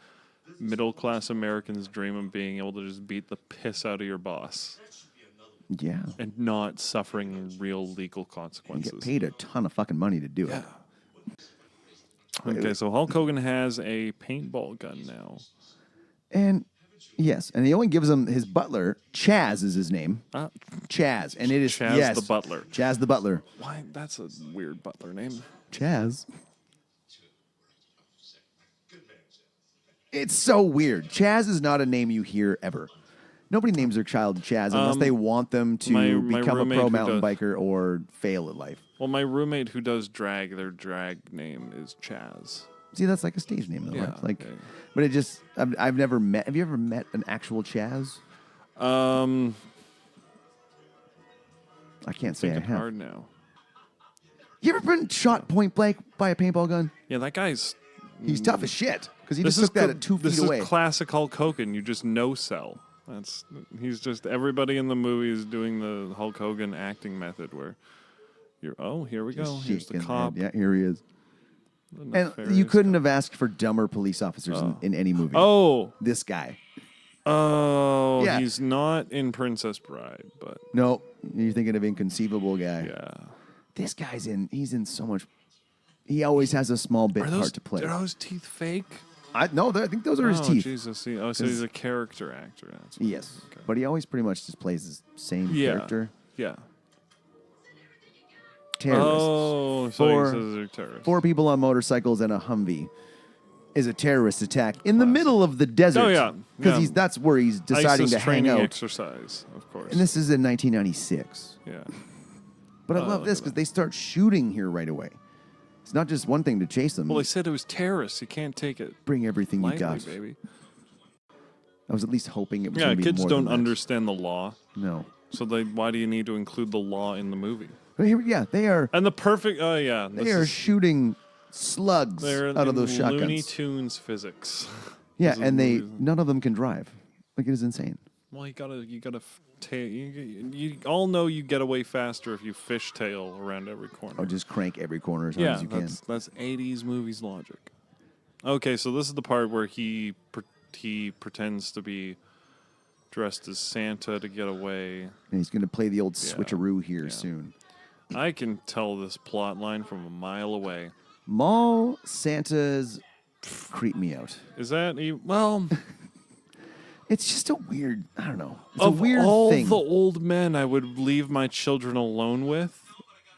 middle class American's dream of being able to just beat the piss out of your boss Yeah. and not suffering real legal You consequences. get paid a ton of fucking money to do it. Okay, so Hulk Hogan has a paintball gun now. And yes, and he only gives him his butler. Chaz is his name. Ah, Chaz, and it is Chaz yes, the butler. Chaz the butler. Why? That's a weird butler name. Chaz. It's so weird. Chaz is not a name you hear ever. Nobody names their child Chaz unless they want them to my become a roommate pro who mountain does- biker or fail at life. Well, my roommate who does drag, their drag name is Chaz. See, that's like a stage name, though. Yeah, Right? Like, okay. but it just I've never met. Have you ever met an actual Chaz? I can't say I Thinking have. hard now. You ever been shot point blank by a paintball gun? Yeah, that guy's. He's tough as shit because he This just is took that at 2 feet this away. is classic Hulk Hogan. You just no sell. He's just everybody in the movie is doing the Hulk Hogan acting method where here we go. Here's the Shaking cop. head. Yeah, here he is. the And nefarious you couldn't have asked for dumber police officers in any movie. Oh, This guy. Yeah. he's not in Princess Bride, but No, you're thinking of Inconceivable guy. yeah. This guy's he's in so much. He always has a small bit Are those part to play. Are those teeth fake? I think those are his teeth. Jesus. So he's a character actor. That's Yes, Okay. but he always pretty much just plays the same Yeah. character. Yeah. Terrorists. Oh, so Four- he says they're terrorists. 4 people on motorcycles and a Humvee is a terrorist attack in the middle of the desert. Oh, yeah. because Yeah. that's where he's deciding ISIS to hang training out. exercise, of course. And this is in 1996. yeah. But I love this because they start shooting here right away. It's not just one thing to chase them. Well, they said it was terrorists. You can't take it Bring everything you lightly, got. baby. I was at least hoping it was Yeah, going to be kids more don't than that. understand the law. No. So why do you need to include the law in the movie? But here, yeah, they are. And the perfect, oh yeah. They are shooting slugs they're out of in those shotguns. Looney Tunes physics. Yeah, This is and movies. none of them can drive. Like, it is insane. Well, you gotta you all know you get away faster if you fishtail around every corner. Or just crank every corner as hard Yeah, as you can. that's 80s movies logic. Okay, so this is the part where he pretends to be dressed as Santa to get away. And he's going to play the old switcheroo here soon. I can tell this plot line from a mile away. Mall Santas creep me out. Is that well? It's just a weird, I don't know. It's Of a weird all thing. the old men I would leave my children alone with,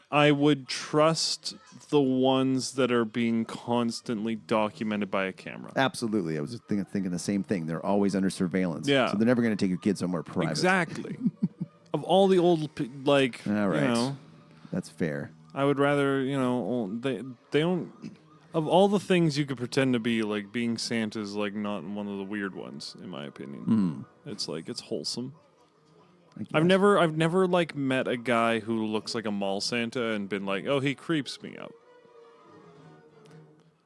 I would trust the ones that are being constantly documented by a camera. Absolutely. I was just thinking the same thing. They're always under surveillance. Yeah. So they're never going to take your kid somewhere private. Exactly. Of all the old, like, All right. you know, That's fair. I would rather, they don't. Of all the things you could pretend to be, like being Santa is like not one of the weird ones, in my opinion. It's like it's wholesome. I've never like met a guy who looks like a mall Santa and been like, oh, he creeps me out.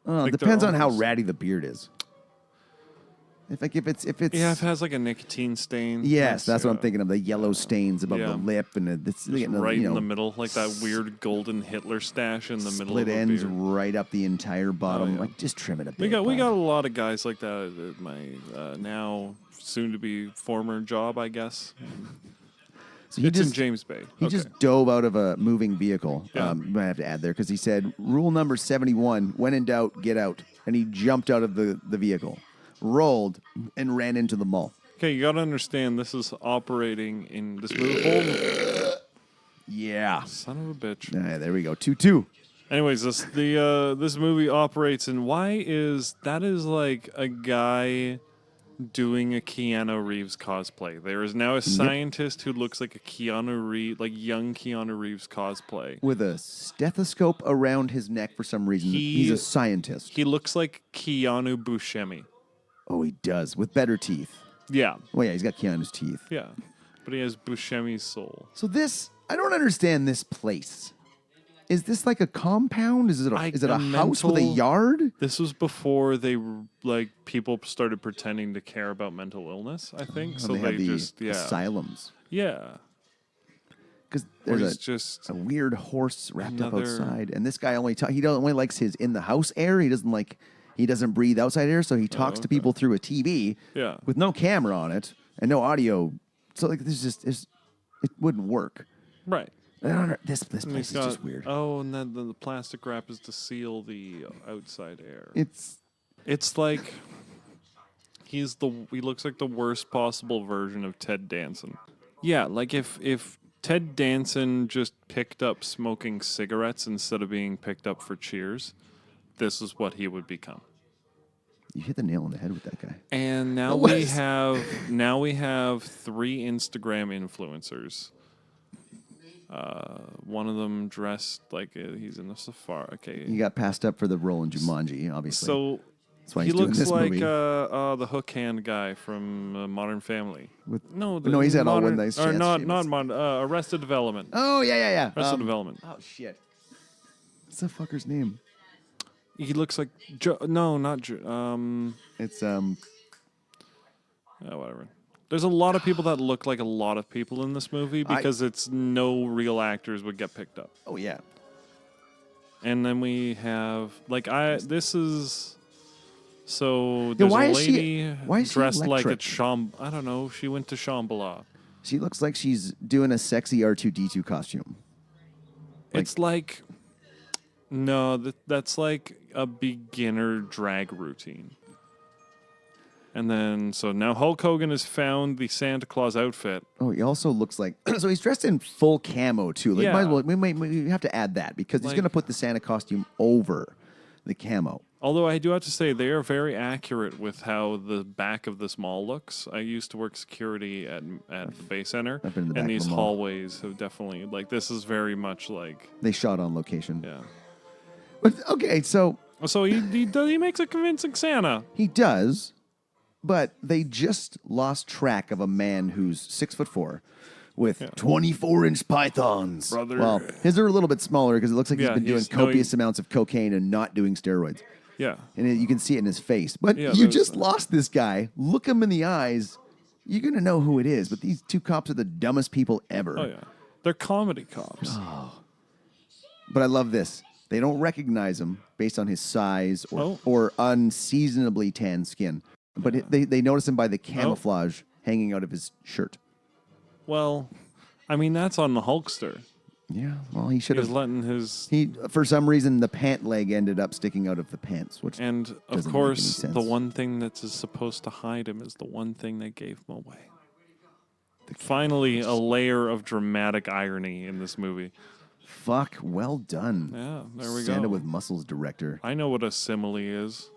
Like, Depends they're on how almost- ratty the beard is. If it's Yeah, if it has like a nicotine stain. yes, that's what I'm yeah. thinking of. The yellow stains above Yeah. the lip and it's Just right in the middle, like that weird golden Hitler stash in the middle split of a ends beard. right up the entire bottom. yeah. Like just trim it a bit. We got bud. a lot of guys like that at my now soon to be former job, I guess. So he It's in just James Bay. he Okay. just dove out of a moving vehicle. Yeah. You might have to add there because he said rule number 71: when in doubt, get out. And he jumped out of the vehicle, rolled, and ran into the mall. Okay, you got to understand this is operating in this movie. Yeah. Son of a bitch. All right, there we go. 2-2. Anyways, this movie operates in that is like a guy doing a Keanu Reeves cosplay. There is now a scientist who looks like a young Keanu Reeves cosplay. With a stethoscope around his neck for some reason. He's a scientist. He looks like Keanu Buscemi. Oh, he does, with better teeth. Yeah, Well, yeah, he's got Keanu's teeth. yeah, but he has Buscemi's soul. So I don't understand this place. Is this like a compound? Is it a house with a yard? This was before people started pretending to care about mental illness, I think. So they have the just asylums. Yeah. Because Or there's he's just a weird horse wrapped up another- outside, and this guy only likes his in the house air. He doesn't breathe outside air, so he talks to people through a TV Yeah. with no camera on it and no audio. So it wouldn't work. right. I don't know. This place And is he's got, just weird. Oh, and then the plastic wrap is to seal the outside air. It's like he looks like the worst possible version of Ted Danson. Yeah, like if Ted Danson just picked up smoking cigarettes instead of being picked up for Cheers, this is what he would become. you hit the nail on the head with that guy. And now we have 3 Instagram influencers. One of them dressed like he's in a safari. Okay, He got passed up for the role in Jumanji, obviously. so That's why he he's doing looks this like movie. the hook hand guy from Modern Family. No, he's had all one nice or chance not shades. Arrested Development. Oh yeah. Arrested Development. Oh shit. What's the fucker's name? He looks like not Joe. It's Whatever. There's a lot of people that look like a lot of people in this movie because it's no real actors would get picked up. oh yeah. And then we have there's why a is lady why is she dressed like electric? I don't know, she went to Shambhala. She looks like she's doing a sexy R2D2 costume. It's like no, that's like a beginner drag routine. And then, so now Hulk Hogan has found the Santa Claus outfit. Oh, he also looks like so he's dressed in full camo too. Like, Yeah. might as well, we have to add that because he's Like- going to put the Santa costume over the camo. Although I do have to say, they are very accurate with how the back of this mall looks. I used to work security at the Bay Center. I've been in the back and of these the mall. hallways have definitely, this is very much like, They shot on location. yeah. But okay, so So he makes a convincing Santa. he does, but they just lost track of a man who's 6'4" with 24-inch pythons. Brother. Well, his are a little bit smaller because it looks like he's Yeah, been doing he's- no, copious amounts of cocaine and not doing steroids. Yeah. And you can see it in his face. But Yeah, you there's- just lost this guy. Look him in the eyes. You're going to know who it is. But these two cops are the dumbest people ever. Oh, yeah. They're comedy cops. But I love this. They don't recognize him based on his size Oh. or unseasonably tan skin. But they notice him by the camouflage hanging out of his shirt. Well, I mean, that's on the Hulkster. Yeah, well, he should He was have. letting his... For some reason, the pant leg ended up sticking out of the pants, which And, of doesn't make course, any the sense. one thing that's supposed to hide him is the one thing that gave him away. Finally, a layer of dramatic irony in this movie. Fuck, well done. Yeah, there we Santa go. with Muscles director. I know what a simile is.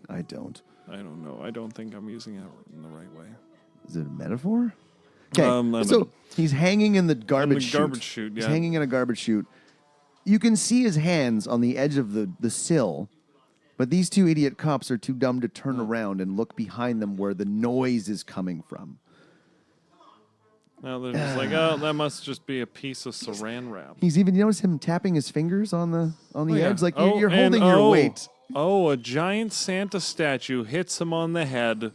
I don't. I don't know. I don't think I'm using it in the right way. Is it a metaphor? Okay, I so mean- he's hanging in the garbage chute. garbage chute, He's yeah. hanging in a garbage chute. You can see his hands on the edge of the sill, but these two idiot cops are too dumb to turn around and look behind them where the noise is coming from. Now they're just like, oh, that must just be a piece of saran wrap. He's even, you notice him tapping his fingers on the Yeah. edge, like Oh, you're and holding your weight, Oh, a giant Santa statue hits him on the head,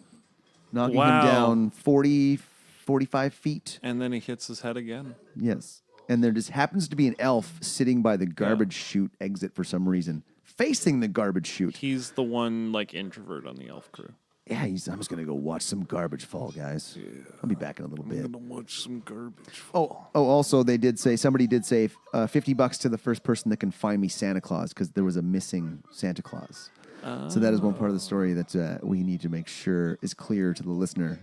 knocking Wow. him down 40, 45 feet. and then he hits his head again. Yes. And there just happens to be an elf sitting by the garbage chute exit for some reason, facing the garbage chute. He's the one introvert on the elf crew. Yeah, I'm just gonna go watch some garbage fall, guys. Yeah. I'll be back in a little bit. I'm gonna watch some garbage. Oh, also, somebody did say $50 to the first person that can find me Santa Claus because there was a missing Santa Claus. So that is one part of the story that we need to make sure is clear to the listener.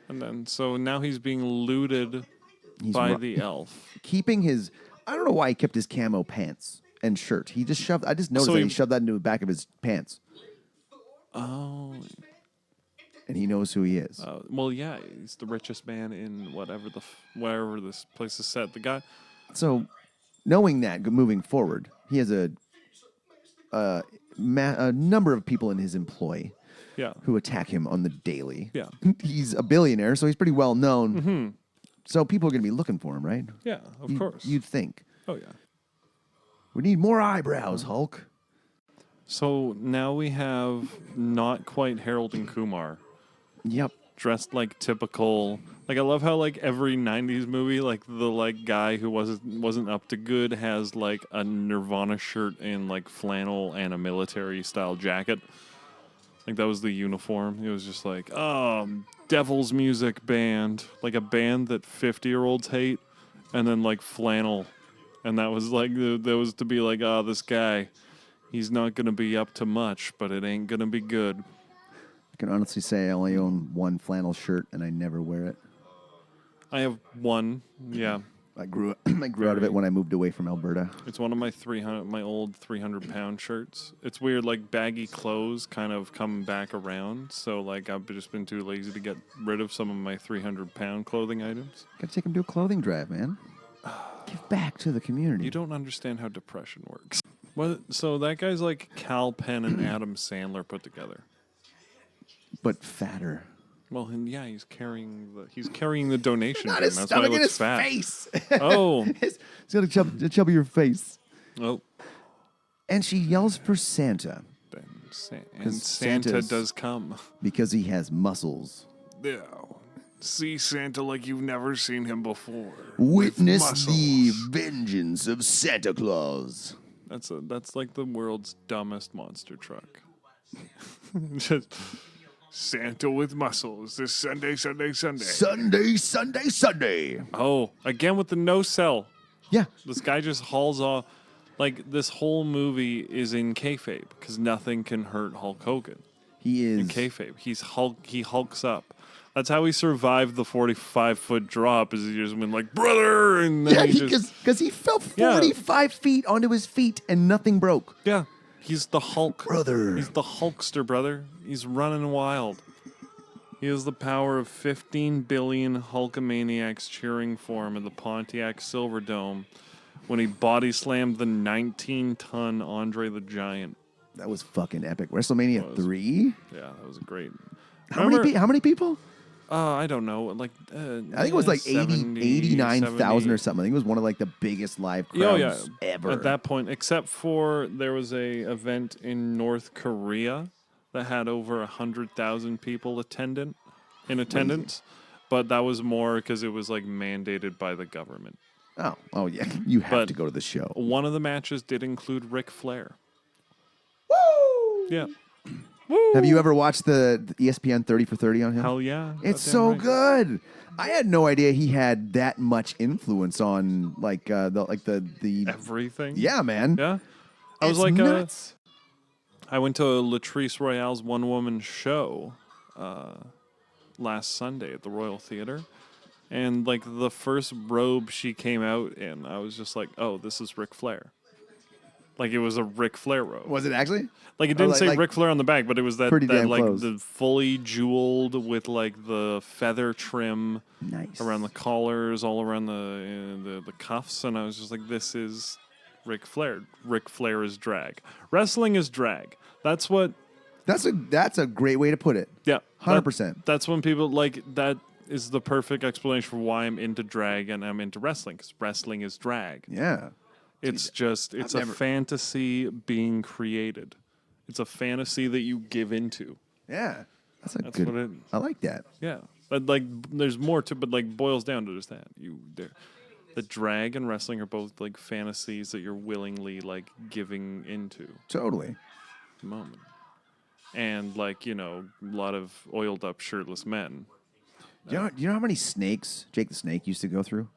And then, so now he's being looted by the elf. Keeping his, I don't know why he kept his camo pants and shirt. I just noticed So that he shoved that into the back of his pants. Oh. And he knows who he is. Well, yeah, he's the richest man in wherever this place is set. The guy. So, knowing that, moving forward, he has a number of people in his employ Yeah. who attack him on the daily. Yeah. He's a billionaire, so he's pretty well known. Mm-hmm. So people are going to be looking for him, right? Yeah, of course. You'd think. Oh, yeah. We need more eyebrows, Hulk. So now we have not quite Harold and Kumar Yep. dressed like typical. Like I love how like every '90s movie, like the like guy who wasn't up to good has like a Nirvana shirt and like flannel and a military style jacket. Like that was the uniform. It was just like, Devil's Music Band, like a band that 50-year-olds hate, and then like flannel, and that was like that was to be like, this guy, he's not gonna be up to much, but it ain't gonna be good. I can honestly say I only own one flannel shirt, and I never wear it. I have one, yeah. I grew out of it when I moved away from Alberta. It's one of my old 300-pound shirts. It's weird, like baggy clothes kind of come back around. So like I've just been too lazy to get rid of some of my 300-pound clothing items. Gotta take him to a clothing drive, man. Give back to the community. You don't understand how depression works. Well, so that guy's like Cal Penn and Adam Sandler put together. But fatter. Well, and yeah, he's carrying the donation. Not bin. his That's why he stomach in looks his fat. face. Oh, He's got a chubbier face. oh. And she yells for Santa And Santa Santa's- does come. because he has muscles. Yeah. See Santa like you've never seen him before. Witness muscles. the vengeance of Santa Claus. That's like the world's dumbest monster truck. Just Santa with muscles this Sunday. Sunday. again with the no sell. Yeah. This guy just hauls off. Like this whole movie is in kayfabe because nothing can hurt Hulk Hogan. He is. In kayfabe, he hulks up. That's how he survived the 45-foot drop. Is he just went like brother, and then Yeah, he just because he fell 45 feet onto his feet and nothing broke. yeah. He's the Hulk, Brother. He's the Hulkster, brother. He's running wild. He has the power of 15 billion Hulkamaniacs cheering for him at the Pontiac Silverdome when he body slammed the 19-ton Andre the Giant. That was fucking epic. WrestleMania 3? Yeah, that was great. How many people? I don't know. Like I think it was like 89,000 or something. I think it was one of like the biggest live crowds ever. At that point, except for there was a event in North Korea that had over 100,000 people in attendance, but that was more because it was like mandated by the government. Oh yeah, you have to go to the show. One of the matches did include Ric Flair. Woo! Yeah. Have you ever watched the ESPN 30 for 30 on him? Hell yeah. It's Goddamn so right. good. I had no idea he had that much influence on the Everything. Yeah, man. Yeah. I was It's like nuts. I went to Latrice Royale's one-woman show last Sunday at the Royal Theatre. And, like, the first robe she came out in, I was just like, oh, this is Ric Flair. Like, it was a Ric Flair robe. Was it actually? Like, it didn't say like Ric Flair on the back, but it was that pretty damn like, close. the fully jeweled with, like, the feather trim Nice. around the collars, all around the cuffs. And I was just like, this is Ric Flair. Ric Flair is drag. Wrestling is drag. That's what... That's a great way to put it. Yeah. 100%. That's when people, like, that is the perfect explanation for why I'm into drag and I'm into wrestling, because wrestling is drag. Yeah. It's just, it's a fantasy being created. It's a fantasy that you give into. Yeah. That's That's good. what it, I like that. yeah. But, like, there's more to, but, like, boils down to just that. The drag and wrestling are both, like, fantasies that you're willingly, like, giving into Totally. the moment. and like a lot of oiled up shirtless men. Do you know how many snakes Jake the Snake used to go through?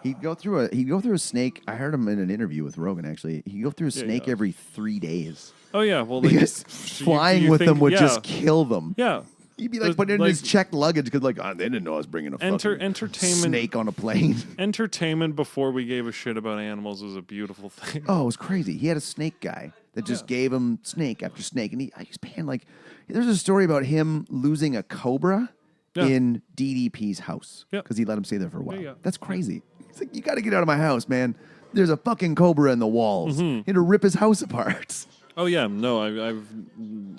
He'd go through a snake. I heard him in an interview with Rogan. Actually, he'd go through a snake yeah. every 3 days Oh yeah, well because flying with them would just yeah. kill them. Yeah. He'd be like putting it in his checked luggage because they didn't know I was bringing a fucking entertainment snake on a plane. Entertainment before we gave a shit about animals was a beautiful thing. Oh, it was crazy. He had a snake guy that just gave him snake after snake, and he's paying like. There's a story about him losing a cobra in DDP's house because he let him stay there for a while. Yeah. That's crazy. He's like, you got to get out of my house, man. There's a fucking cobra in the walls. Mm-hmm. He had to rip his house apart. Oh yeah, no,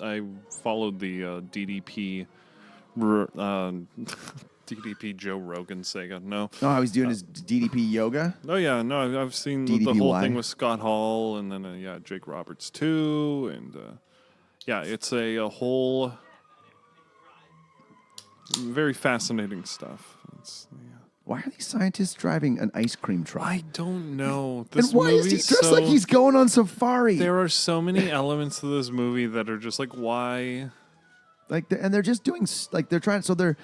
I followed the DDP DDP Joe Rogan Sega. No. Oh, how he's doing his DDP yoga? Oh yeah, no, I've seen the DDPY. whole thing with Scott Hall, and then Jake Roberts too, and it's a whole very fascinating stuff. Why are these scientists driving an ice cream truck? I don't know. And why is he dressed like he's going on safari? There are so many elements to this movie that are just like, why? And they're just doing they're trying. So they're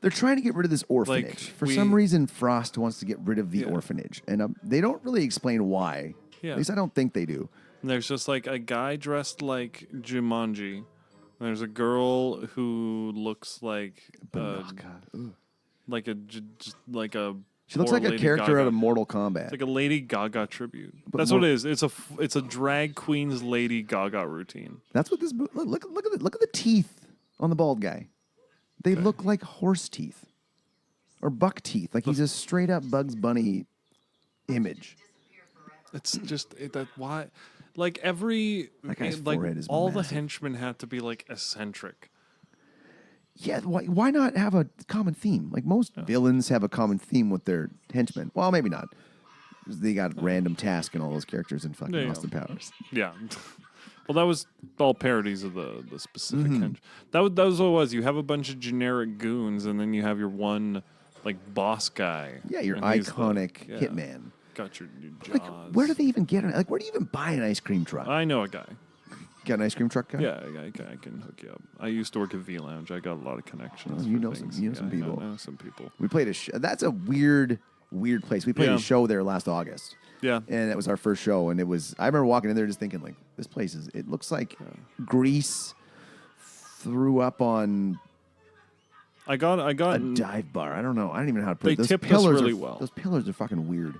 trying to get rid of this orphanage. For some reason, Frost wants to get rid of the orphanage, and they don't really explain why. Yeah. At least I don't think they do. And there's just like a guy dressed like Jumanji. And there's a girl who looks like like a She looks poor like a Lady character Gaga. out of Mortal Kombat. It's like a Lady Gaga tribute. But That's what it is. It's a drag queen's Lady Gaga routine. That's what this. Look at the teeth on the bald guy. They look like horse teeth or buck teeth. Like he's a straight up Bugs Bunny image. It's just that why, like every That guy's like forehead is all the massive. henchmen have to be like eccentric. Yeah, why not have a common theme? Like most villains have a common theme with their henchmen. Well, maybe not. 'Cause they got random task and all those characters in fucking Yeah. Austin Powers. Yeah. Well, that was all parodies of the specific hench. That was what it was. You have a bunch of generic goons, and then you have your one like boss guy. Yeah, your and he's the- iconic yeah, hitman. Got your jaws. Like, where do they even get it? Like, where do you even buy an ice cream truck? I know a guy. Got an ice cream truck guy? Yeah, I can hook you up. I used to work at V Lounge. I got a lot of connections. Oh, you for know things. some- you know some Yeah, people. I know some people. We played that's a weird place. We played Yeah. a show there last August. Yeah. And that was our first show. And I remember walking in there just thinking, like, this place it looks like Grease threw up on I got a dive bar. I don't know. I don't even know how to put They it. Those tipped us pillars really are, well. Those pillars are fucking weird.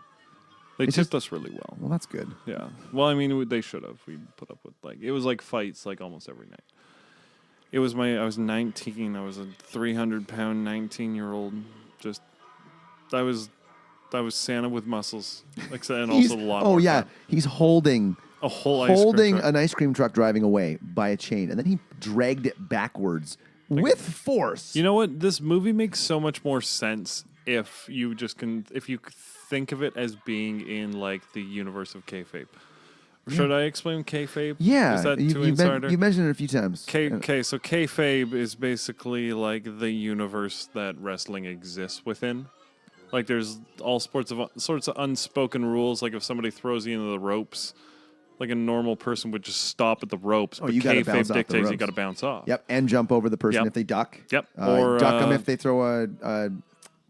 They It's tipped us really well. Well, that's good. Yeah. Well, I mean, they should have. We put up with it was like fights like almost every night. I was 19. I was a 300-pound 19-year-old. Just I was Santa with muscles, and also a lot. Oh more yeah, fat. he's holding A whole ice cream truck. an ice cream truck driving away by a chain, and then he dragged it backwards with force. You know what? This movie makes so much more sense if you think of it as being in like the universe of kayfabe. Should I explain kayfabe? Yeah, Is that too insider? you mentioned it a few times. Okay, so kayfabe is basically like the universe that wrestling exists within. Like there's all sorts of unspoken rules. Like if somebody throws you into the ropes, like a normal person would just stop at the ropes. Oh, but you gotta bounce kayfabe off the dictates you ropes. got to bounce off. Yep, and jump over the person Yep. if they duck. Yep. Or Or duck them if they throw a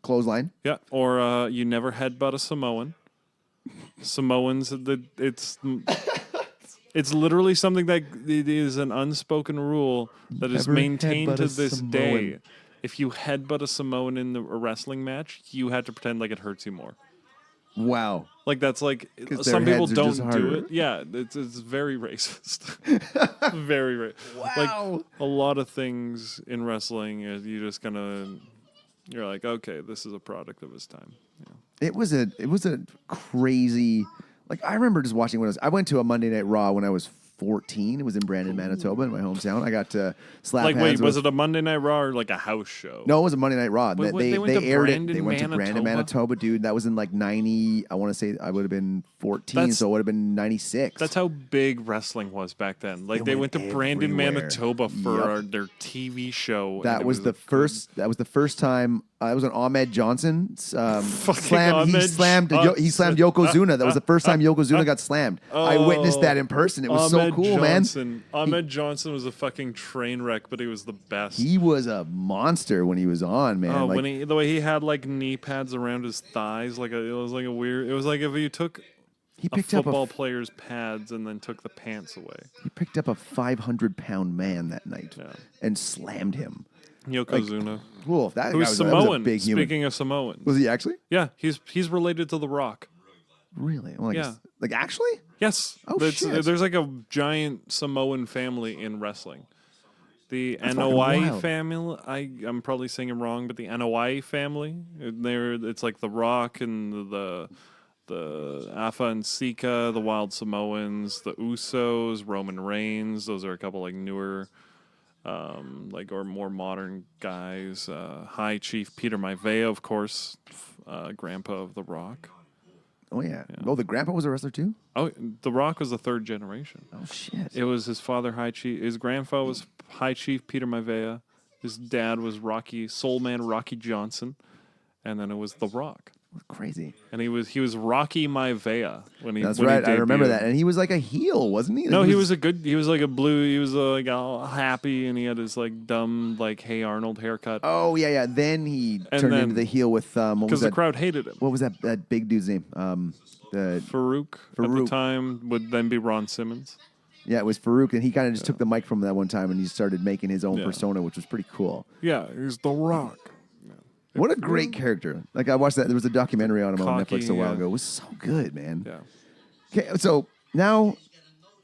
clothesline. Yeah, or you never headbutt a Samoan. Samoans, it's literally something that it is an unspoken rule that is Never maintained headbutt to a this Samoan. day. If you headbutt a Samoan in a wrestling match, you had to pretend like it hurts you more. Wow. Like that's like 'Cause some their people heads are don't just do harder. it. Yeah, it's very racist. Very racist. Wow. Like a lot of things in wrestling, you just you're like, okay, this is a product of its time. Yeah. It was a crazy. Like I remember just watching I went to a Monday Night Raw when I was 14. It was in Brandon, Manitoba, in my hometown. I got to slap Like, hands wait, was with- it a Monday Night Raw or like a house show? No, it was a Monday Night Raw. Wait, They they went to aired it. Brandon, They went to Brandon, Manitoba? Manitoba, dude. That was in like 90. I want to say I would have been 14, That's- so it would have been 96. That's how big wrestling was back then. Like It they went went to Brandon, everywhere. Manitoba for Yep. their TV show. That and it was the first. That was the first time it was an Ahmed Johnson. Fucking Ahmed He slammed Yokozuna. That was the first time Yokozuna got slammed. I witnessed that in person. It was so cool, Johnson. man. Ahmed Johnson was a fucking train wreck, but he was the best. He was a monster when he was on, man. Oh, Like, when the way he had like knee pads around his thighs, it was like a weird. It was like if you took he a picked up football player's pads and then took the pants away. He picked up a 500-pound man that night and slammed him. Yokozuna, Cool. That who's guy was Samoan. a big human. Speaking of Samoan, Was he actually? yeah, he's related to The Rock. Really? Well, Yeah. Like actually? Yes. Oh, shit. There's like a giant Samoan family in wrestling. The That's fucking Anoa'i wild. family. I'm probably saying it wrong, but the Anoa'i family. It's like The Rock and the Afa and Sika, the Wild Samoans, the Usos, Roman Reigns. Those are a couple like newer, or more modern guys. High Chief Peter Maivia, of course, grandpa of The Rock. Oh yeah. Oh, the grandpa was a wrestler too? Oh, The Rock was the third generation. Oh shit. It was his father, High Chief. His grandfather was High Chief Peter Maivia. His dad was Soul Man Rocky Johnson, and then it was The Rock. Crazy. And he was Rocky Maivia when he. That's when right. He I remember debuted. that. And he was like a heel, wasn't he? No, he was like a blue. He was like all happy, and he had his like dumb like Hey Arnold haircut. Oh yeah, yeah. Then he And turned then- into the heel with what was Because the that? crowd hated him. What was that big dude's name? Farouk at the Farouk. time would then be Ron Simmons. Yeah, it was Farouk, and he kind of just took the mic from that one time, and he started making his own Yeah. persona, which was pretty cool. Yeah, he's The Rock. What a great character! Like I watched that. There was a documentary on him on Cocky, Netflix a while yeah. ago. It was so good, man. Yeah. Okay, so now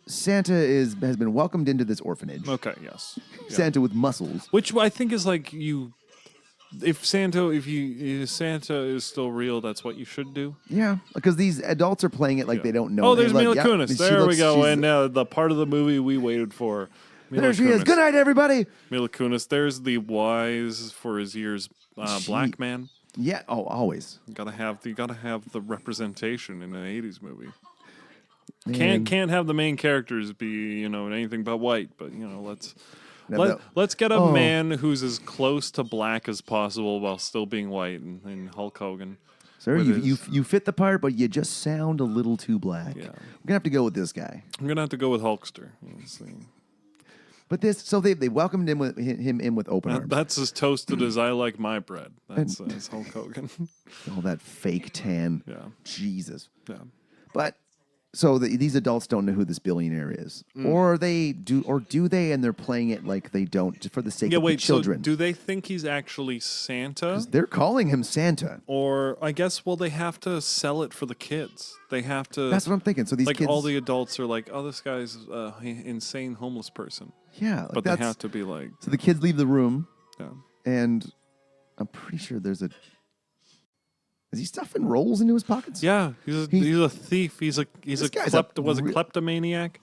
Santa has been welcomed into this orphanage. Okay. Yes. Yeah. Santa with muscles. Which I think is like you. If Santa is still real, that's what you should do. Yeah, because these adults are playing it like they don't know. Oh, there's They're Mila like, yeah, Kunis. she There we looks- go. she's- And the part of the movie we waited for. Mila there she is. Kunis. Good night, everybody. Mila Kunis. There's the wise for his years black man. Yeah. Oh, always. You gotta have the representation in an '80s movie. Man. Can't have the main characters be anything but white. But No, let's get a Oh. man who's as close to black as possible while still being white, and Hulk Hogan. Sir, with you fit the part, but you just sound a little too black. Yeah. We're gonna have to go with this guy. I'm gonna have to go with Hulkster. Let's see. But they welcomed him with open arms. That's as toasted as I like my bread. That's Hulk Hogan. All that fake tan. Yeah. Jesus. Yeah. But so these adults don't know who this billionaire is, or they do, or do they? And they're playing it like they don't, just for the sake Yeah, of wait. the children. So do they think he's actually Santa? They're calling him Santa. Or I guess they have to sell it for the kids. They have to. That's what I'm thinking. So these like kids, all the adults are like, oh, this guy's insane homeless person. yeah, like But they that's- have to be like, So the kids leave the room, yeah. and I'm pretty sure there's a. Is he stuffing rolls into his pockets? Yeah, he's a thief. He's a This guy's a kleptomaniac.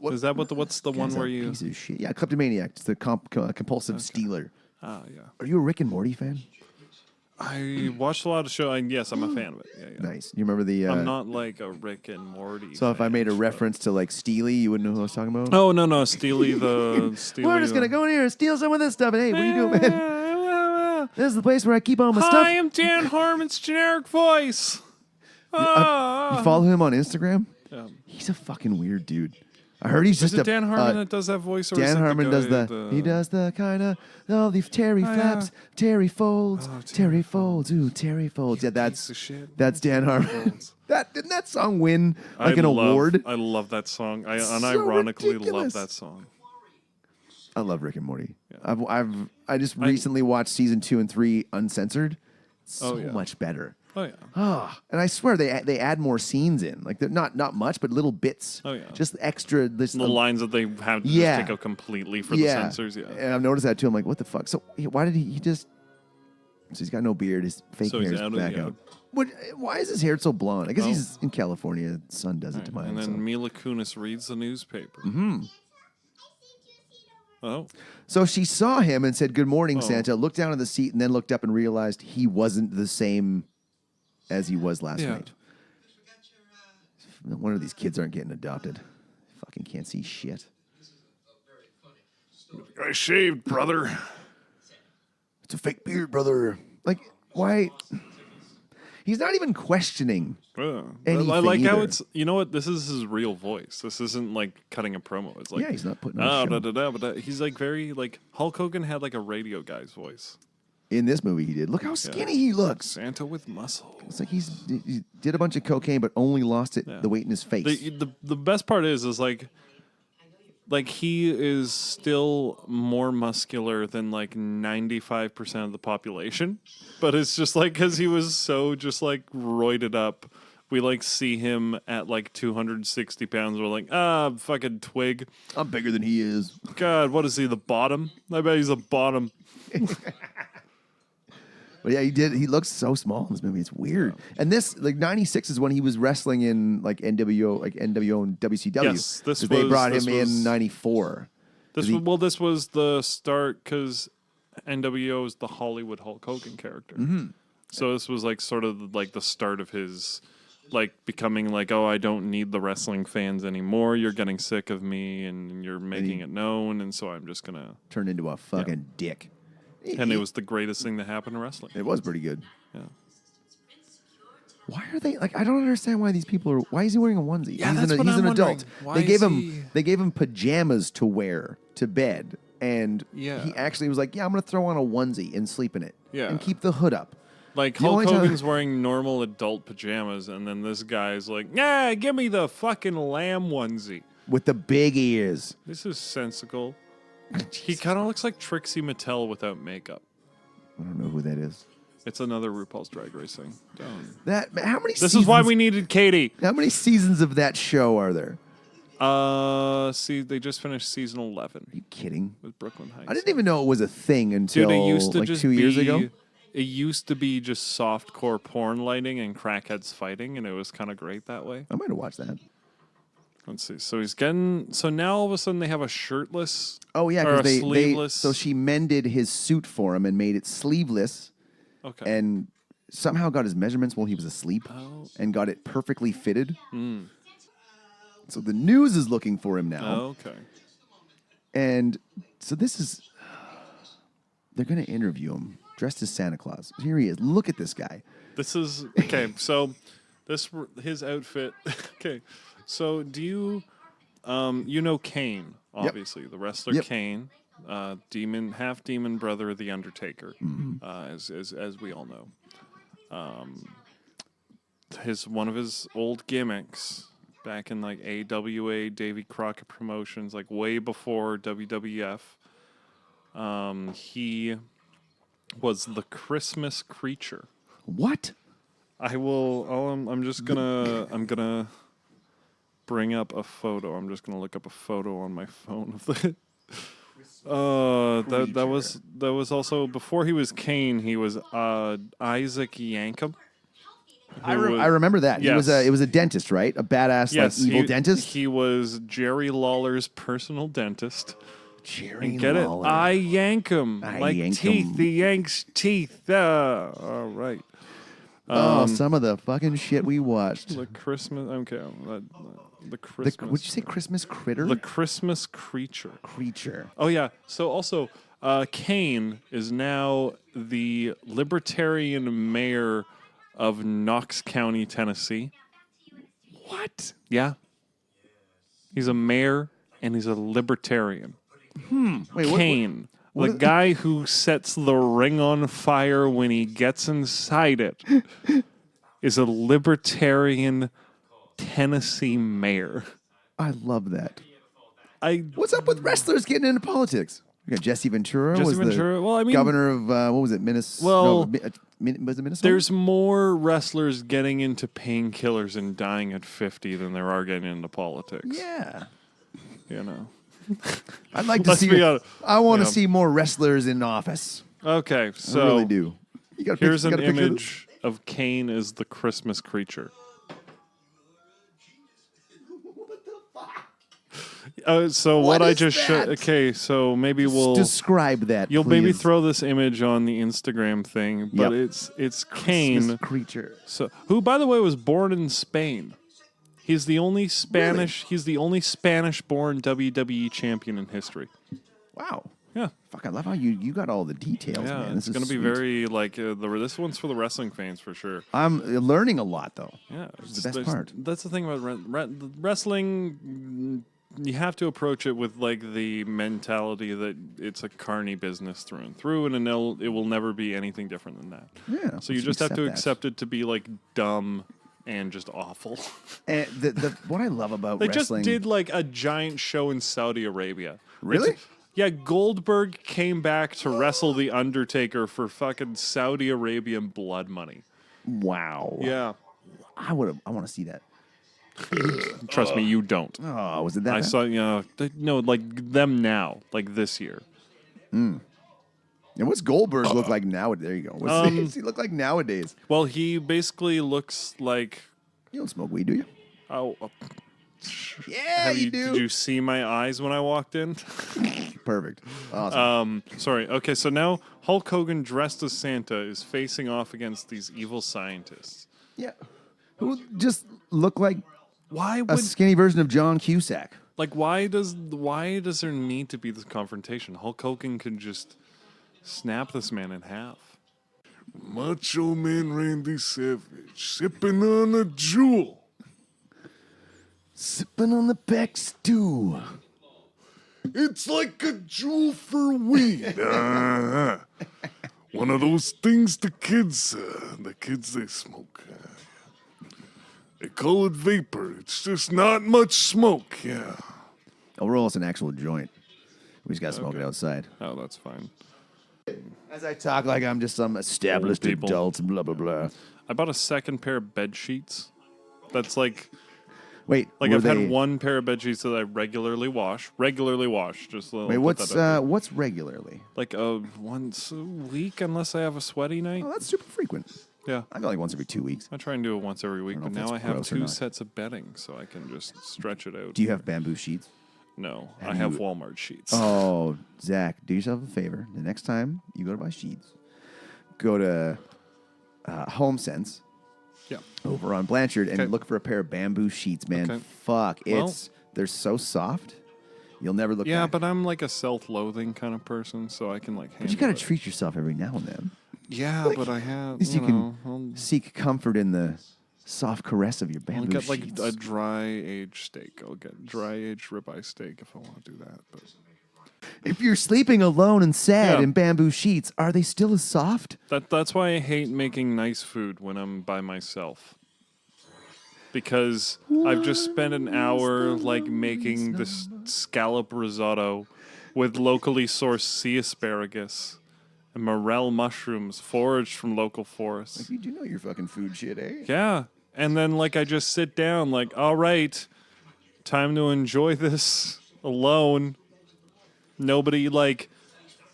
Is that what's the one Guy's where a you? piece of shit. Yeah, kleptomaniac. It's the compulsive stealer. Ah, yeah. Are you a Rick and Morty fan? I watched a lot of show, and yes, I'm a fan of it. Yeah, yeah. Nice. You remember the? I'm not like a Rick and Morty. So if I fan, made a but- reference to like Steely, you wouldn't know who I was talking about. Oh no, Steely the Steely. We're just gonna go in here and steal some of this stuff. And hey, what are you doing, man? This is the place where I keep all my stuff. Hi, I'm Dan Harmon's generic voice. You follow him on Instagram? Yeah. He's a fucking weird dude. I heard he's Is just it Dan Harmon that does that voice? Or is Dan it Harmon the does guy he does the kind of these Terry flaps, Terry folds, Terry folds, ooh, Terry folds. Yeah, piece of shit. that's Dan Harmon. Folds. Didn't that song win like I an love- award? I love that song. I So unironically ridiculous. love that song. I love Rick and Morty. I just recently watched season 2 and 3 uncensored. So yeah. much better. Oh yeah. And I swear they add more scenes in, like they're not much, but little bits. Oh, yeah. Just extra. This The lines that they have to Yeah. just take out completely for the censors. Yeah. And I've noticed that too. I'm like, what the fuck? So why did he just? So he's got no beard. His fake So he's hair is out of back the out. Why is his hair so blonde? I guess Oh. he's in California. The sun does it to mine. And then so. Mila Kunis reads the newspaper. Mm-hmm. Oh. So she saw him and said, "Good morning, Oh. Santa." Looked down at the seat and then looked up and realized he wasn't the same as he was last Yeah. night. No wonder these kids aren't getting adopted. Fucking can't see shit. I shaved, brother. It's a fake beard, brother. Like, why? He's not even questioning. Yeah. Anything I like how either. it's, you know what, this is his real voice. This isn't like cutting a promo. It's like, Yeah, he's not putting on a show. but he's like very, like, Hulk Hogan had like a radio guy's voice. In this movie, he did. Look how skinny he looks. Santa with muscle. It's like he did a bunch of cocaine, but only lost the weight in his face. The best part is like he is still more muscular than like 95% of the population, but it's just like because he was so just like roided up. We like see him at like 260 pounds. We're like, fucking twig. I'm bigger than he is. God, what is he? The bottom? I bet he's the bottom. But yeah, he did. He looks so small in this movie. It's weird. And this, like, 96 is when he was wrestling in like NWO and WCW. Yes, this they was- brought this him was- in 94. This was the start because NWO is the Hollywood Hulk Hogan character. Mm-hmm. So this was like sort of like the start of his like becoming like, oh, I don't need the wrestling fans anymore. You're getting sick of me and you're making it known. And so I'm just going to. Turned into a fucking dick. And it was the greatest thing to happen to wrestling. It was pretty good. Yeah. Why are they like? I don't understand why these people are. Why is he wearing a onesie? Yeah, he's that's what he's I'm an adult. wondering. Why They gave is him he- they gave him pajamas to wear to bed, and Yeah. he actually was like, "Yeah, I'm gonna throw on a onesie and sleep in it, Yeah. and keep the hood up." Like The Hulk only time- Hogan's wearing normal adult pajamas. And then this guy's like, yeah, give me the fucking lamb onesie. With the big ears. This is sensical. He kind of looks like Trixie Mattel without makeup. I don't know who that is. It's another RuPaul's Drag Race thing. How many? This is why we needed Katie. How many seasons of that show are there? See, they just finished season 11 Are you kidding? with Brooklyn Heights. I didn't even know it was a thing until Dude, it used to like just 2 years ago. It used to be just softcore porn lighting and crackheads fighting, and it was kind of great that way. I might have watched that. Let's see. So he's getting. So now all of a sudden they have a shirtless. Oh yeah, or a because they sleeveless. so she mended his suit for him and made it sleeveless, Okay. and somehow got his measurements while he was asleep, Oh. and got it perfectly fitted. So the news is looking for him now, Oh, okay. and so this is. They're going to interview him dressed as Santa Claus. Here he is. Look at this guy. This is okay. So his outfit. Okay. So do you you know Kane, obviously the wrestler Yep. Kane, half demon brother of the Undertaker, as we all know. One of his old gimmicks back in like AWA, Davy Crockett Promotions, like way before WWF. He was the Christmas creature. What? I'm gonna bring up a photo. I'm just gonna look up a photo on my phone of the. That was also before he was Kane. He was Isaac Yankem. I remember that. Yes. It was a dentist, right? A badass Yes, like evil dentist. He was Jerry Lawler's personal dentist. Jerry Get Lawler. it? I yank him I like yank teeth. 'em. He yanks teeth. All right. Some of the fucking shit we watched. The Christmas. Okay. The The, Christmas. would you say Christmas critter? The Christmas creature. creature. Oh yeah. So also, Kane is now the Libertarian mayor of Knox County, Tennessee. What? Yeah. He's a mayor and he's a libertarian. Wait, Kane, what- the guy who sets the ring on fire when he gets inside it, is a libertarian Tennessee mayor. I love that. I What's up with wrestlers getting into politics? We got Jesse Ventura. Jesse was Ventura, the well, I mean- governor of what was it? Minnesota. Well, was it Minnesota? There's more wrestlers getting into painkillers and dying at 50 than there are getting into politics. yeah. You know. I'd like to Let's see. be honest. I want to Yeah. see more wrestlers in office. Okay, I so really do. You got a here's picture, an you got a picture of image of Kane as the Christmas creature. So what I is just showed. that? Okay, so maybe this? we'll Describe that. you'll maybe please. throw this image on the Instagram thing, but Yep. it's Christmas Kane. creature. So who, by the way, was born in Spain. He's the only Spanish. He's the only Spanish-born WWE champion in history. Wow. Yeah. Fuck, I love how you got all the details, Yeah, man. This it's is going to be sweet. very like this one's for the wrestling fans for sure. I'm learning a lot though. Yeah, This is the best part. That's the thing about wrestling. You have to approach it with like the mentality that it's a carny business through and through, and it will never be anything different than that. Yeah. So you just have to accept it to be like dumb and just awful. And what I love about They wrestling, just did like a giant show in Saudi Arabia. Really? Yeah, Goldberg came back to wrestle The Undertaker for fucking Saudi Arabian blood money. wow. Yeah. I want to see that. Trust me, you don't. Oh, was it that? I bad? saw, no, like them now, like this year. And what's Goldberg look like now? There you go. What's he look like nowadays? Well, he basically looks like. You don't smoke weed, do you? Oh, Yeah, you do. Did you see my eyes when I walked in? Perfect. Awesome. Sorry. Okay, so now Hulk Hogan dressed as Santa is facing off against these evil scientists. Yeah. Who just look like Why a would skinny version of John Cusack? like why does there need to be this confrontation? Hulk Hogan could just snap this man in half. Macho Man Randy Savage sipping on a jewel. Sipping on the back stew. It's like a jewel for weed. One of those things the kids they smoke. They call it vapor. It's just not much smoke. Yeah. I'll roll us an actual joint. We just got to smoke it outside. Oh, that's fine. As I talk like I'm just some established Old people. adult, blah, blah, blah. I bought a second pair of bed sheets. That's like Wait, Like were I've they, had one pair of bed sheets that I regularly wash. Just Wait, what's regularly? like once a week, unless I have a sweaty night. Oh, that's super frequent. Yeah, I go like once every 2 weeks. I try and do it once every week. know But if now that's I have gross or two not. sets of bedding, so I can just stretch it out. Do you have bamboo sheets? No, I Have have you- Walmart sheets. Oh, Zach, do yourself a favor. The next time you go to buy sheets, go to HomeSense Yeah. over on Blanchard and Okay. look for a pair of bamboo sheets, man. Okay. Fuck, Well- they're so soft. You'll never look Yeah, back. but I'm like a self-loathing kind of person, so I can like. But you got to handle it. treat yourself every now and then. Yeah, but I have. At least you can seek comfort in the soft caress of your I'll bamboo get like sheets. a dry aged steak. I'll get dry aged ribeye steak if I want to do that. But If you're sleeping alone and sad Yeah. in bamboo sheets, are they still as soft? that's why I hate making nice food when I'm by myself. Because I've just spent an hour like making this scallop risotto with locally sourced sea asparagus and morel mushrooms foraged from local forests. You do know your fucking food shit, eh? Yeah. And then like I just sit down like, all right, time to enjoy this alone. Nobody like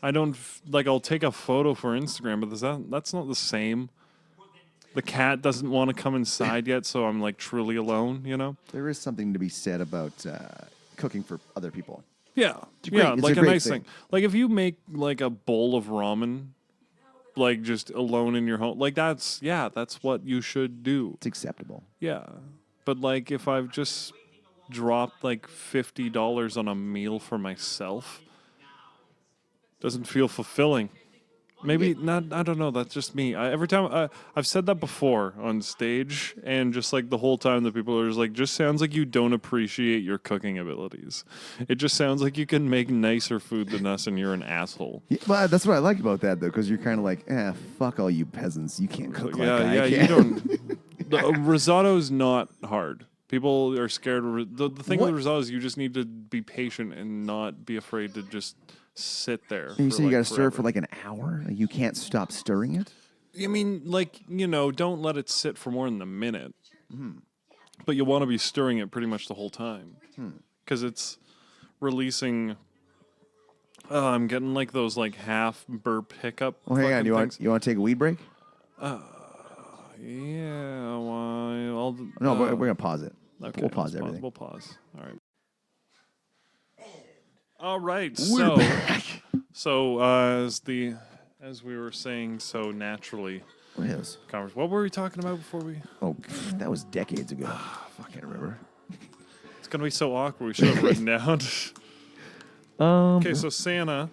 I don't like I'll take a photo for Instagram, but that's not the same. The cat doesn't want to come inside yet, so I'm like truly alone, you know? There is something to be said about cooking for other people. Yeah. great- Yeah, it's like a a great nice thing. thing. Like if you make like a bowl of ramen like just alone in your home, like that's what you should do. It's acceptable. Yeah. But like if I've just dropped like $50 on a meal for myself, doesn't feel fulfilling. Maybe not. I don't know. That's just me. Every time I've said that before on stage, and just like the whole time, the people are just like, "Just sounds like you don't appreciate your cooking abilities. It just sounds like you can make nicer food than us, and you're an asshole." Yeah, well, that's what I like about that, though, because you're kind of like, fuck all you peasants. You can't cook like I yeah. can. You don't. The risotto's not hard. People are scared. The thing What? with risotto is you just need to be patient and not be afraid to just sit there. And you for, say you like, got to stir it for forever. like an hour? Like, you can't stop stirring it? I mean, like, don't let it sit for more than a minute. Hmm. But you want to be stirring it pretty much the whole time. Because it's releasing. Oh, I'm getting like those like half burp hiccup. Well, hang on. fucking You things. want to take a weed break? Yeah, well, I'll. No, we're going to pause it. Okay, We'll pause let's everything. We'll pause. All right. All right. We're So as we were saying so naturally, What is? what were we talking about before we? Oh, that was decades ago. I can't remember. It's gonna be so awkward. We should have written down. Okay, so Santa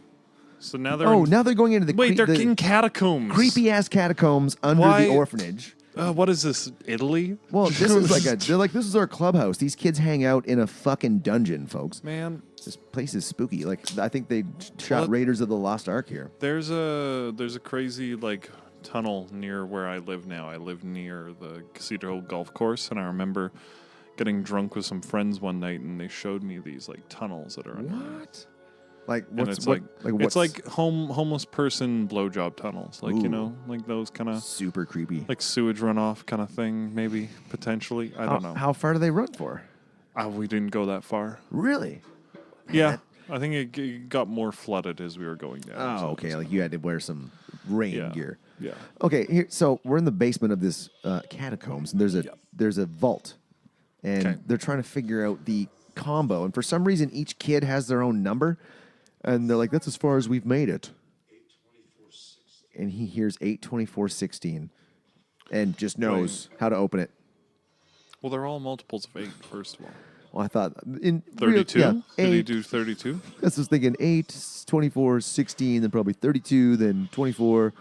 So now they're now they're going into the wait, they're in catacombs. creepy ass catacombs under Why- the orphanage. What is this? Italy? Well, this is they're like, this is our clubhouse. These kids hang out in a fucking dungeon, folks. Man, This place is spooky. Like, I think they shot Raiders of the Lost Ark here. there's a crazy like tunnel near where I live now. I live near the Casino golf course, and I remember getting drunk with some friends one night, and they showed me these like tunnels that are under. What? Like, And what's it's what? it's like homeless person blowjob tunnels, like you Ooh. know, like those kind of super creepy. like sewage runoff kind of thing, maybe potentially. I don't know. How far do they run for? We didn't go that far. Really? Yeah, I think it got more flooded as we were going down. Oh, so okay. it was- Like you had to wear some rain Yeah. gear. Yeah. Okay, here. So we're in the basement of this catacombs, and there's a vault, and Okay. they're trying to figure out the combo. And for some reason, each kid has their own number, and they're like, "That's as far as we've made it." And he hears 82416, and just knows how to open it. Well, they're all multiples of 8, first of all. Well, I thought in 32? yeah, Did he 8. do 32? I was thinking 8, 24, 16, then probably 32, then 24.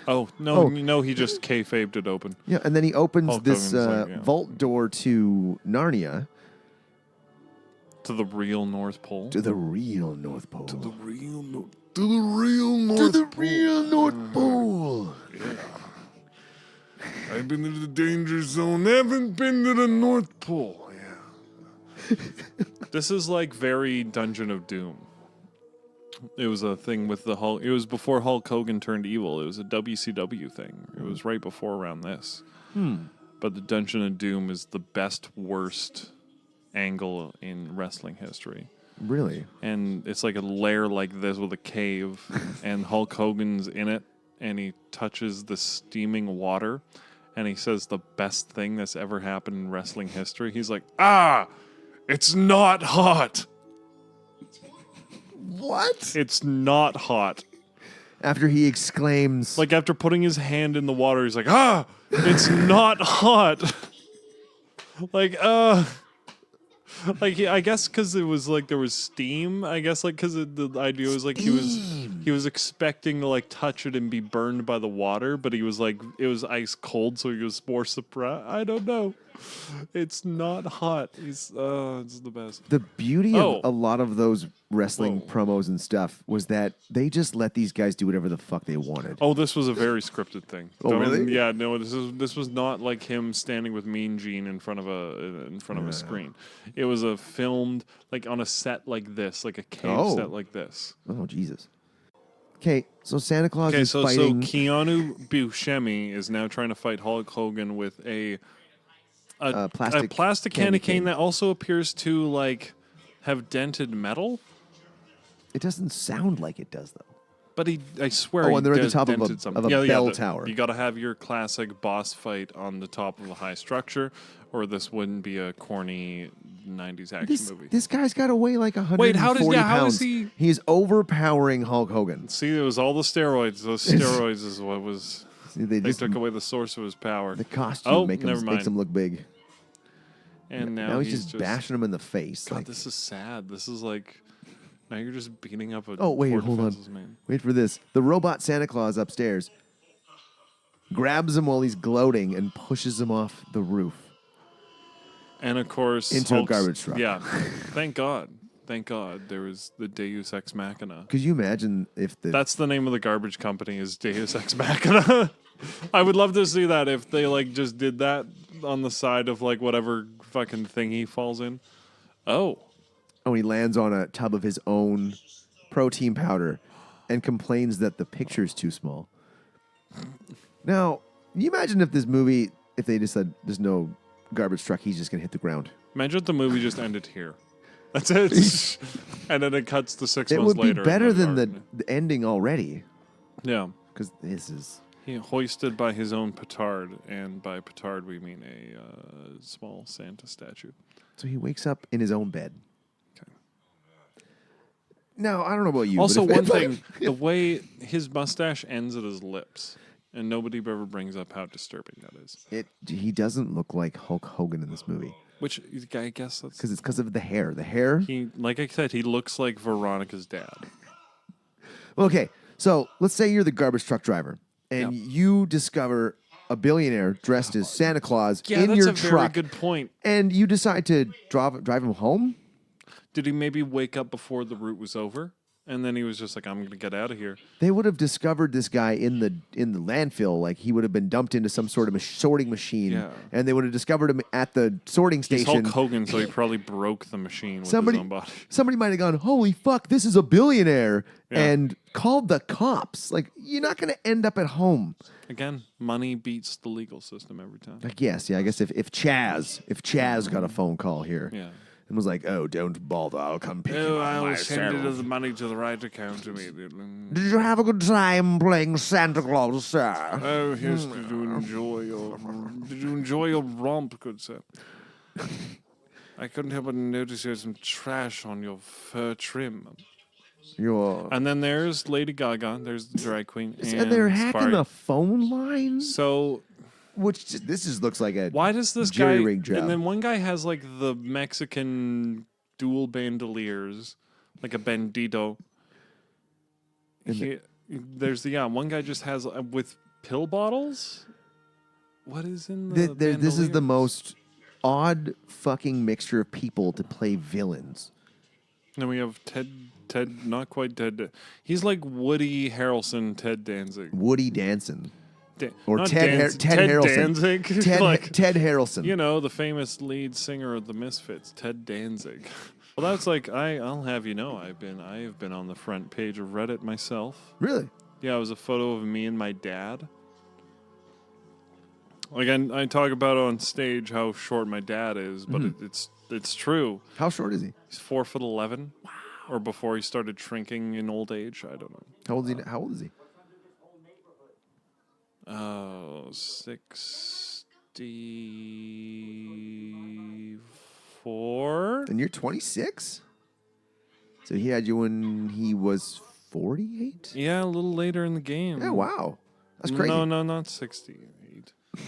Oh, no, he just kayfabed it open. Yeah, and then he opens Hulk this Hogan's like, yeah. vault door to Narnia, To the real North Pole. to the real North Pole. To the real North To the real North Pole. I've been to the danger zone. Haven't been to the North Pole. Yeah. This is like very Dungeon of Doom. It was a thing with the Hulk. It was before Hulk Hogan turned evil. It was a WCW thing. It was right before around this. But the Dungeon of Doom is the best, worst angle in wrestling history. Really? And it's like a lair like this with a cave, and Hulk Hogan's in it, and he touches the steaming water, and he says the best thing that's ever happened in wrestling history. He's like, It's not hot. What? it's not hot. After he exclaims, Like after putting his hand in the water, he's like, it's not hot. like, I guess because it was like there was steam. I guess like because the idea was like he was expecting to like touch it and be burned by the water, but he was like it was ice cold, so he was more surprised. I don't know. It's not hot. It's the best. the beauty Oh. of a lot of those wrestling Whoa. promos and stuff was that they just let these guys do whatever the fuck they wanted. Oh, this was a very scripted thing. Oh, really? Yeah, no. This was not like him standing with Mean Gene in front of a screen. It was a filmed like on a set like this, like a cave set like this. Oh, Jesus. Okay, so Santa Claus Okay, is so fighting. Keanu Buscemi is now trying to fight Hulk Hogan with a plastic candy cane. cane that also appears to like have dented metal. It doesn't sound like it does, though. But I swear, Oh, he and they're at the does top of a- dented something. of a bell tower. You got to have your classic boss fight on the top of a high structure, or this wouldn't be a corny '90s action movie. This guy's got to weigh like 140 Wait, how pounds. is he? He's overpowering Hulk Hogan. See, it was all the steroids. Those steroids is what was. See, They took away the source of his power. the costume Oh, makes never him mind. look big. And Now he's he's just bashing him in the face. God, like, this is sad. This is like now you're just beating up a. oh, wait, poor hold on. defenseless man. Wait for this. The robot Santa Claus upstairs grabs him while he's gloating and pushes him off the roof. And of course, Into a Hulk's- garbage truck. Yeah, thank God. Thank God there was the Deus Ex Machina. Could you imagine if the That's the name of the garbage company is Deus Ex Machina. I would love to see that if they like just did that on the side of like whatever fucking thing he falls in. Oh, he lands on a tub of his own protein powder and complains that the picture's too small. Now, can you imagine if this movie, if they just said there's no garbage truck, he's just gonna hit the ground? imagine if the movie just ended here. That's it. And then it cuts to 6 It months would be later. in better than garden. the ending already, Yeah. because this is. He hoisted by his own petard, and by petard we mean a small Santa statue. So he wakes up in his own bed. Okay. Now, I don't know about you. but Also, if- one thing, the way his mustache ends at his lips, and nobody ever brings up how disturbing that is. he doesn't look like Hulk Hogan in this movie Which I guess that's because it's because of the hair. The hair. he. Like I said, he looks like Veronica's dad. Okay, so let's say you're the garbage truck driver and you discover a billionaire dressed as Santa Claus Yeah, in that's your a very truck, good point. and you decide to drive him home. Did he maybe wake up before the route was over? And then he was just like, I'm going to get out of here. They would have discovered this guy in the landfill, like he would have been dumped into some sort of sorting machine, Yeah. and they would have discovered him at the sorting He's station. Hulk Hogan, so he probably broke the machine with his own body. Somebody might have gone, "Holy fuck, this is a billionaire," Yeah. and called the cops. Like, you're not going to end up at home. Again, money beats the legal system every time. I guess if Chaz got a phone call here, Yeah. and was like, "Oh, don't bother, I'll come pick you Oh, up I will myself." send the money to the right account immediately. Did you have a good time playing Santa Claus, sir? Oh, yes, did you enjoy your romp, good sir? I couldn't help but notice there's some trash on your fur trim. You're... And then there's Lady Gaga. There's the drag queen. And they're hacking Safari. the phone lines? So This just looks like a why does this jerry guy? rig job. And then one guy has like the Mexican dual bandoliers, like a bandito. There's one guy just has with pill bottles. What is in the? This is the bandoliers? most odd fucking mixture of people to play villains. Then we have Ted, not quite Ted. He's like Woody Harrelson, Ted Danzig. Woody Danson. Or Or Ted Ted Harrelson. Danzig. Ted Harrelson. You know, the famous lead singer of the Misfits, Ted Danzig. Well, that's like I'll have you know, I have been on the front page of Reddit myself. Really? Yeah, it was a photo of me and my dad. Like I talk about on stage how short my dad is, but it's true. How short is he? He's 4'11". Wow. Or before he started shrinking in old age, I don't know. How old is he? Oh, 64. And you're 26? So he had you when he was 48? Yeah, a little later in the game. Yeah, wow. That's crazy. No, not 68. You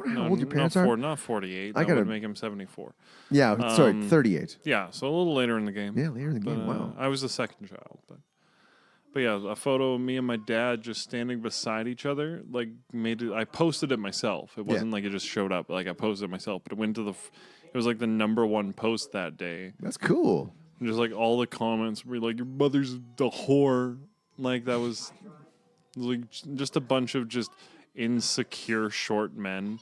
don't know how old your parents are? Not 48. I That gotta- would make him 74. Yeah, sorry, 38. Yeah, so a little later in the game. Yeah, later in the game, But, wow. I was the second child, but yeah, a photo of me and my dad just standing beside each other, like made it. I posted it myself. It wasn't like it just showed up. Like I posted it myself, but it went to it was like the #1 post that day. That's cool. And just like all the comments were like, "Your mother's the whore." Like that was like just a bunch of just insecure short men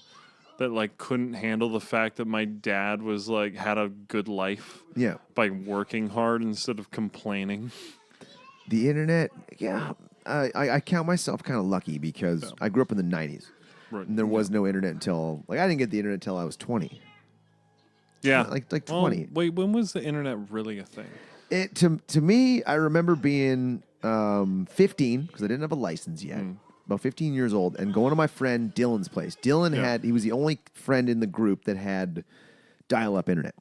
that like couldn't handle the fact that my dad was like had a good life Yeah. by working hard instead of complaining. The internet, yeah. I count myself kind of lucky because I grew up in the 90s. Right. And there was no internet until, I didn't get the internet until I was 20. Yeah, Like Well, 20. wait, when was the internet really a thing? It to me, I remember being 15 because I didn't have a license yet. About 15 years old, and going to my friend Dylan's place. Dylan he was the only friend in the group that had dial-up internet.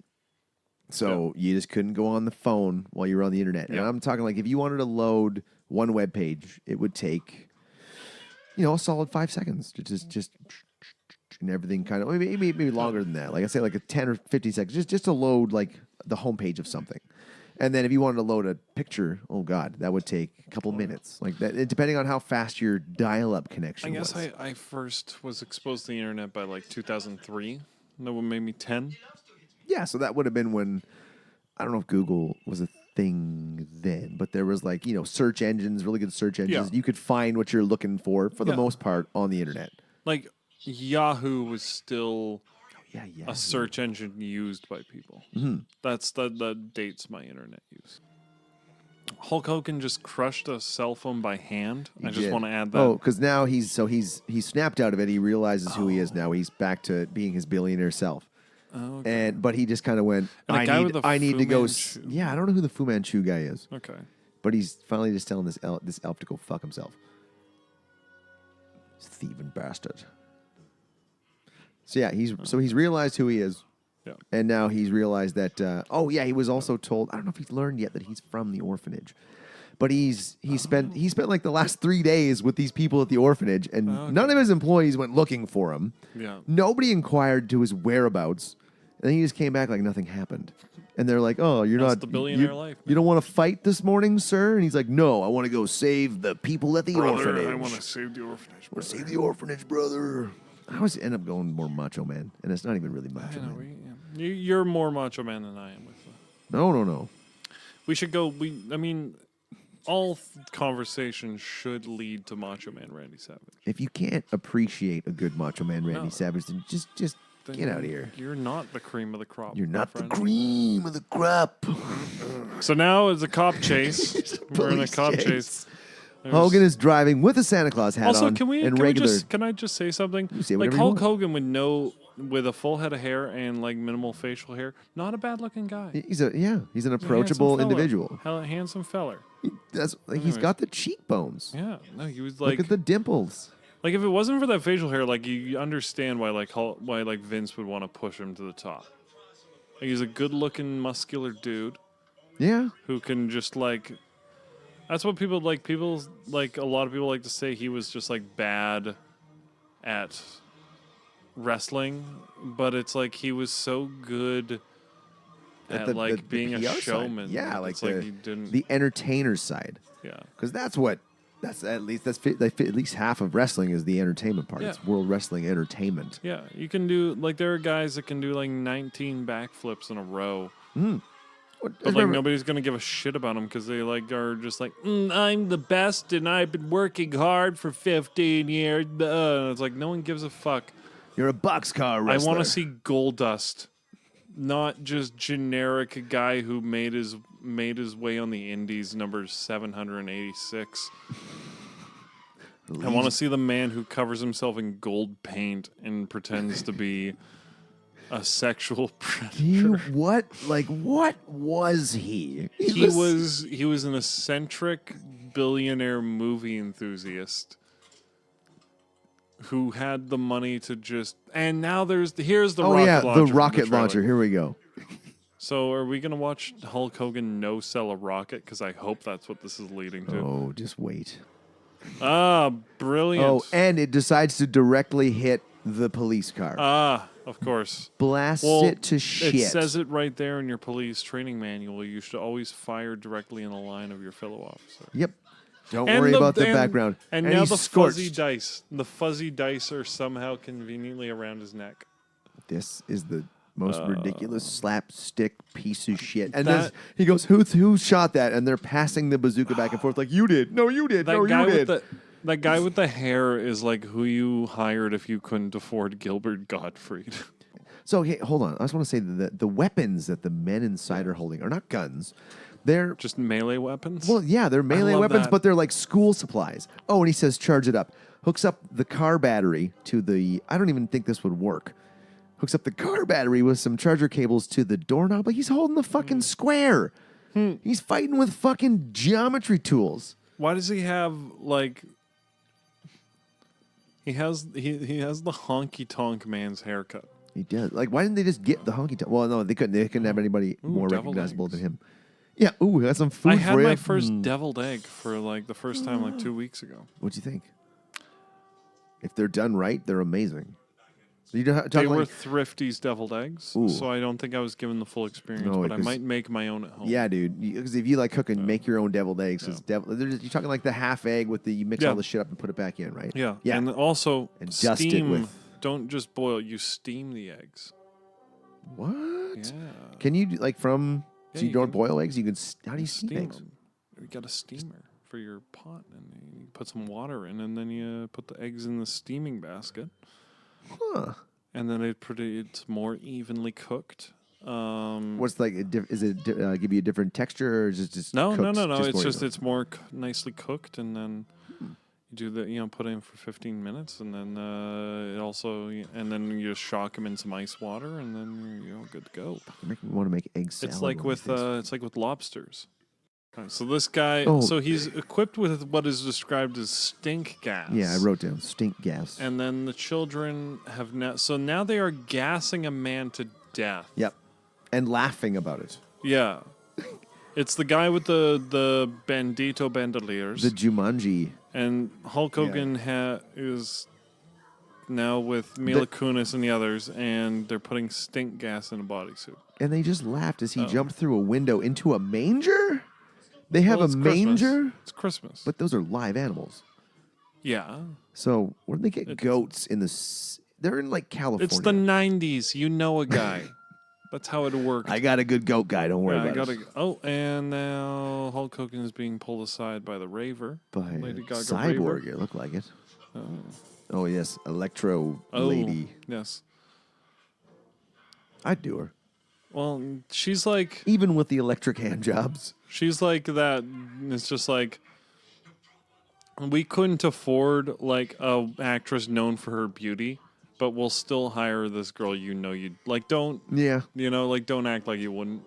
So you just couldn't go on the phone while you were on the internet. And Yeah. I'm talking like if you wanted to load one web page, it would take, a solid 5 seconds to just and everything kind of maybe longer than that. Like I say, like a 10 or 15 seconds, just to load like the homepage of something. And then if you wanted to load a picture, oh God, that would take a couple minutes. Like that, depending on how fast your dial-up connection I guess was. I first was exposed to the internet by like 2003. That would make me 10. Yeah, so that would have been when, I don't know if Google was a thing then, but there was like, search engines, really good search engines. Yeah. You could find what you're looking for the Yeah. most part on the internet. Like Yahoo was still Yeah. a search engine used by people. That dates my internet use. Hulk Hogan just crushed a cell phone by hand. I just want to add that. Oh, because now he's snapped out of it. He realizes who he is now. He's back to being his billionaire self. Oh, okay. But he just kind of went, And the guy with the I need Fu to go. Manchu. Yeah, I don't know who the Fu Manchu guy is, Okay. but he's finally just telling this elf to go fuck himself. Thieving bastard. So yeah, he's realized who he is. Yeah. And now he's realized that, he was also told, I don't know if he's learned yet that he's from the orphanage. But he spent like the last 3 days with these people at the orphanage, and none of his employees went looking for him. Yeah. Nobody inquired to his whereabouts. And then he just came back like nothing happened. And they're like, "Oh, you're That's not the billionaire you, life, You don't want to fight this morning, sir?" And he's like, "No, I want to go save the people at the Brother, orphanage. I want to save the orphanage. Brother. Save the orphanage, brother." I always end up going more Macho Man, and it's not even really Macho I know, Man. you're more Macho Man than I am with that. No. We should go. I mean, all conversations should lead to Macho Man Randy Savage. If you can't appreciate a good Macho Man Randy No. Savage, then just Then get out of here. You're not the cream of the crop. You're my not the friend. cream of the crop. So now it's a cop chase. We're in a Police cop chase. chase. There's- Hogan is driving with a Santa Claus hat Also, on can and regular. can I just say something? say Like whatever you Hulk want. Hogan with a full head of hair and like minimal facial hair, not a bad looking guy. He's an He's a approachable handsome fella. individual. Handsome feller. He's Anyways. got the cheekbones. Yeah. No, he was Look like at the dimples. Like if it wasn't for that facial hair, like you understand why like Vince would want to push him to the top. Like, he's a good-looking, muscular dude Yeah. who can just like. That's what people like. People like a lot of people like to say he was just like bad at wrestling, but it's like he was so good at like being a PR side. showman. Yeah, like it's like he didn't. the entertainer's side. Yeah. Because that's at least half of wrestling is the entertainment part. Yeah. It's World Wrestling Entertainment. Yeah, you can do like there are guys that can do like 19 backflips in a row. But like nobody's gonna give a shit about them because they like are just like I'm the best and I've been working hard for 15 years. It's like no one gives a fuck. You're a boxcar I wrestler. want to see Goldust, not just generic guy who made his way on the Indies, number 786. I want to see the man who covers himself in gold paint and pretends to be a sexual predator. What was he? He was an eccentric billionaire movie enthusiast who had the money to just. And now here's the Oh rocket yeah, launcher. the from rocket trailer. launcher. Here we go. So are we gonna watch Hulk Hogan no sell a rocket? Because I hope that's what this is leading to. Oh, just wait. Ah, brilliant. Oh, and it decides to directly hit the police car. Of course. Blasts Well, it to shit. It says it right there in your police training manual. You should always fire directly in the line of your fellow officer. Yep. Don't And worry about the background. And now he's the scorched. fuzzy dice. The fuzzy dice are somehow conveniently around his neck. This is the most ridiculous slapstick piece of shit. And That- he goes, who shot that? And they're passing the bazooka back and forth like, you did. No, you did. No, you did. That guy with the hair is like who you hired if you couldn't afford Gilbert Gottfried. So, hey, hold on. I just want to say that the weapons that the men inside are holding are not guns. They're Just melee weapons? Well, yeah, they're melee love weapons, that. but they're like school supplies. Oh, and he says charge it up. Hooks up the car battery to the. I don't even think this would work. Hooks up the car battery with some charger cables to the doorknob. Like he's holding the fucking square. He's fighting with fucking geometry tools. Why does he have like? He has the honky tonk man's haircut. He does. Like, why didn't they just get the honky tonk? Well, no, they couldn't. They couldn't have anybody more deviled recognizable eggs. than him. Yeah. Ooh, that's some food I for had you. my first deviled egg for like the first time like 2 weeks ago. What'd you think? If they're done right, they're amazing. So you don't They talk were like, Thrifty's deviled eggs, Ooh. so I don't think I was given the full experience. No, but I because- might make my own at home. yeah, dude. Because if you like cook and make your own deviled eggs, 'cause you're talking like the half egg with the you mix Yeah. all the shit up and put it back in, right? yeah, Yeah. And also And dust it steam. with- Don't just boil. You steam the eggs. What? Yeah. Can you do, like from? Yeah, So you you don't can- boil eggs? You can. How do you steam Steam eggs? them. You got a steamer for your pot, and you put some water in, and then you put the eggs in the steaming basket, Huh. and then it's more evenly cooked. What's like? Is it give you a different texture, or is it just No. cooked It's more just evenly? it's more nicely cooked, and then you do the put it in for 15 minutes, and then and then you just shock them in some ice water, and then you're good to go. You make me want to make egg salad. It's like one of these. it's like with lobsters. Alright, so this guy, Oh. so he's equipped with what is described as stink gas. Yeah, I wrote down stink gas. And then the children have now they are gassing a man to death. Yep. And laughing about it. Yeah. It's the guy with the bandito bandoliers. The Jumanji. And Hulk Hogan is now with Mila Kunis and the others, and they're putting stink gas in a bodysuit. And they just laughed as he jumped through a window into a manger? They have Well, a it's Christmas. manger? It's Christmas. But those are live animals. Yeah. So where do they get goats in the... They're in, like, California. It's the 90s. You know a guy. That's how it worked. I got a good goat guy. Don't worry about it. Oh, and now Hulk Hogan is being pulled aside by the Raver. By Lady Gaga Cyborg, Raver. it looked like it. Oh, yes. Electro lady. Yes. I'd do her. Well, she's like... Even with the electric hand jobs. She's like that. It's just like... We couldn't afford, like, a actress known for her beauty, but we'll still hire this girl you'd... Like, don't... Yeah. Don't act like you wouldn't.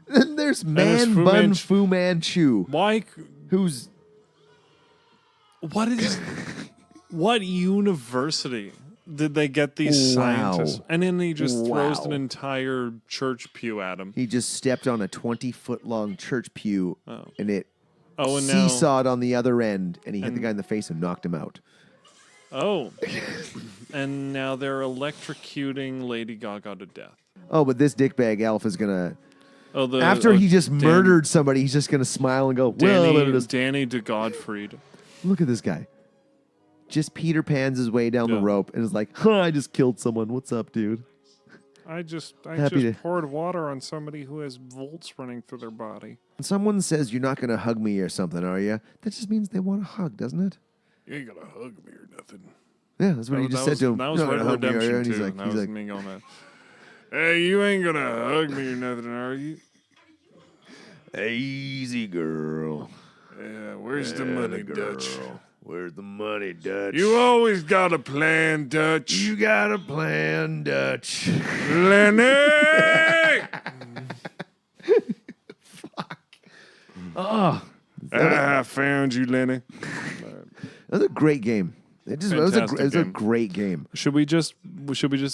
Then there's there's Fu Manchu. Why... Who's... What is... What university did they get these scientists? And then he just throws an entire church pew at him. He just stepped on a 20-foot-long church pew, and it and now... seesawed on the other end, and he hit the guy in the face and knocked him out. Oh. And now they're electrocuting Lady Gaga to death. Oh, but this dickbag elf is going to... Oh, After he just murdered somebody, he's just going to smile and go, Danny de Godfried. Look at this guy. Just Peter Pans his way down the rope and is like, I just killed someone. What's up, dude? I just Happy poured water on somebody who has volts running through their body. When someone says you're not going to hug me or something, are you? That just means they want a hug, doesn't it? You ain't gonna hug me or nothing. Yeah, that's what he just said to him. That was "You're not Red gonna hug me, are you?" Redemption And too. he's That was like, me going that. Hey, you ain't gonna hug me or nothing, are you? easy girl. Yeah, where's the money, Dutch? Where's the money, Dutch? You always got a plan, Dutch. You got a plan, Dutch. Lenny! Oh, I found you, Lenny. that was a great game. It was a great game. Should we just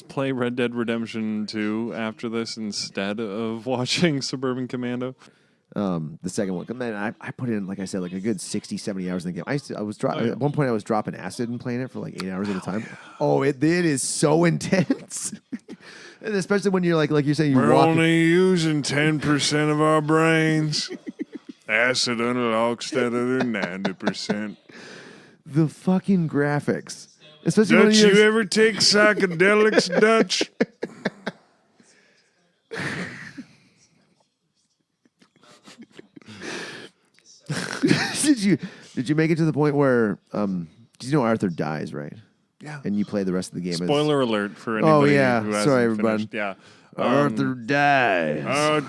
play Red Dead Redemption 2 after this instead of watching Suburban Commando? The second one. Man, I put in, like I said, like a good 60, 70 hours in the game. At one point I was dropping acid and playing it for like 8 hours at a time. Oh, it is so intense. And especially when you're like you're saying, We're only using 10% of our brains. Acid unlocks that other 90%. The fucking graphics. Especially Dutch, when you ever take psychedelics, Dutch? Did you make it to the point where you know Arthur dies, right? Yeah. And you play the rest of the game Spoiler alert for anybody who hasn't Sorry, everybody. finished. Yeah. Arthur dies.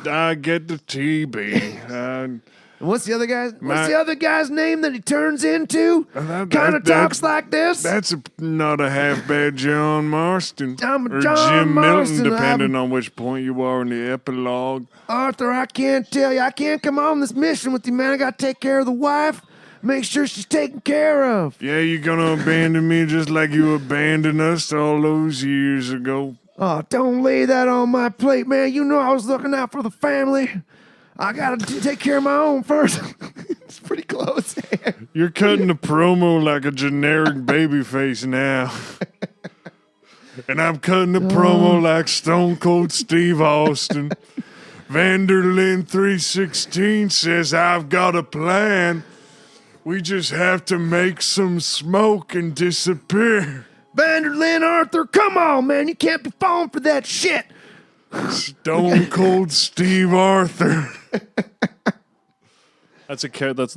I get the TB. And what's the other guy's name that he turns into? That- Kind of that- talks like this. That's not a half bad John Marston. I'm a or John Jim Marston. Milton, depending on which point you are in the epilogue. Arthur, I can't tell you. I can't come on this mission with you, man. I got to take care of the wife. Make sure she's taken care of. Yeah, you gonna abandon me just like you abandoned us all those years ago. Oh, don't lay that on my plate, man. You know I was looking out for the family. I got to take care of my own first. It's pretty close. You're cutting the promo like a generic babyface now. And I'm cutting the promo like Stone Cold Steve Austin. Vanderlyn 316 says, I've got a plan. We just have to make some smoke and disappear. Vanderlyn Arthur, come on, man. You can't be falling for that shit. Stone Cold Steve Arthur. That's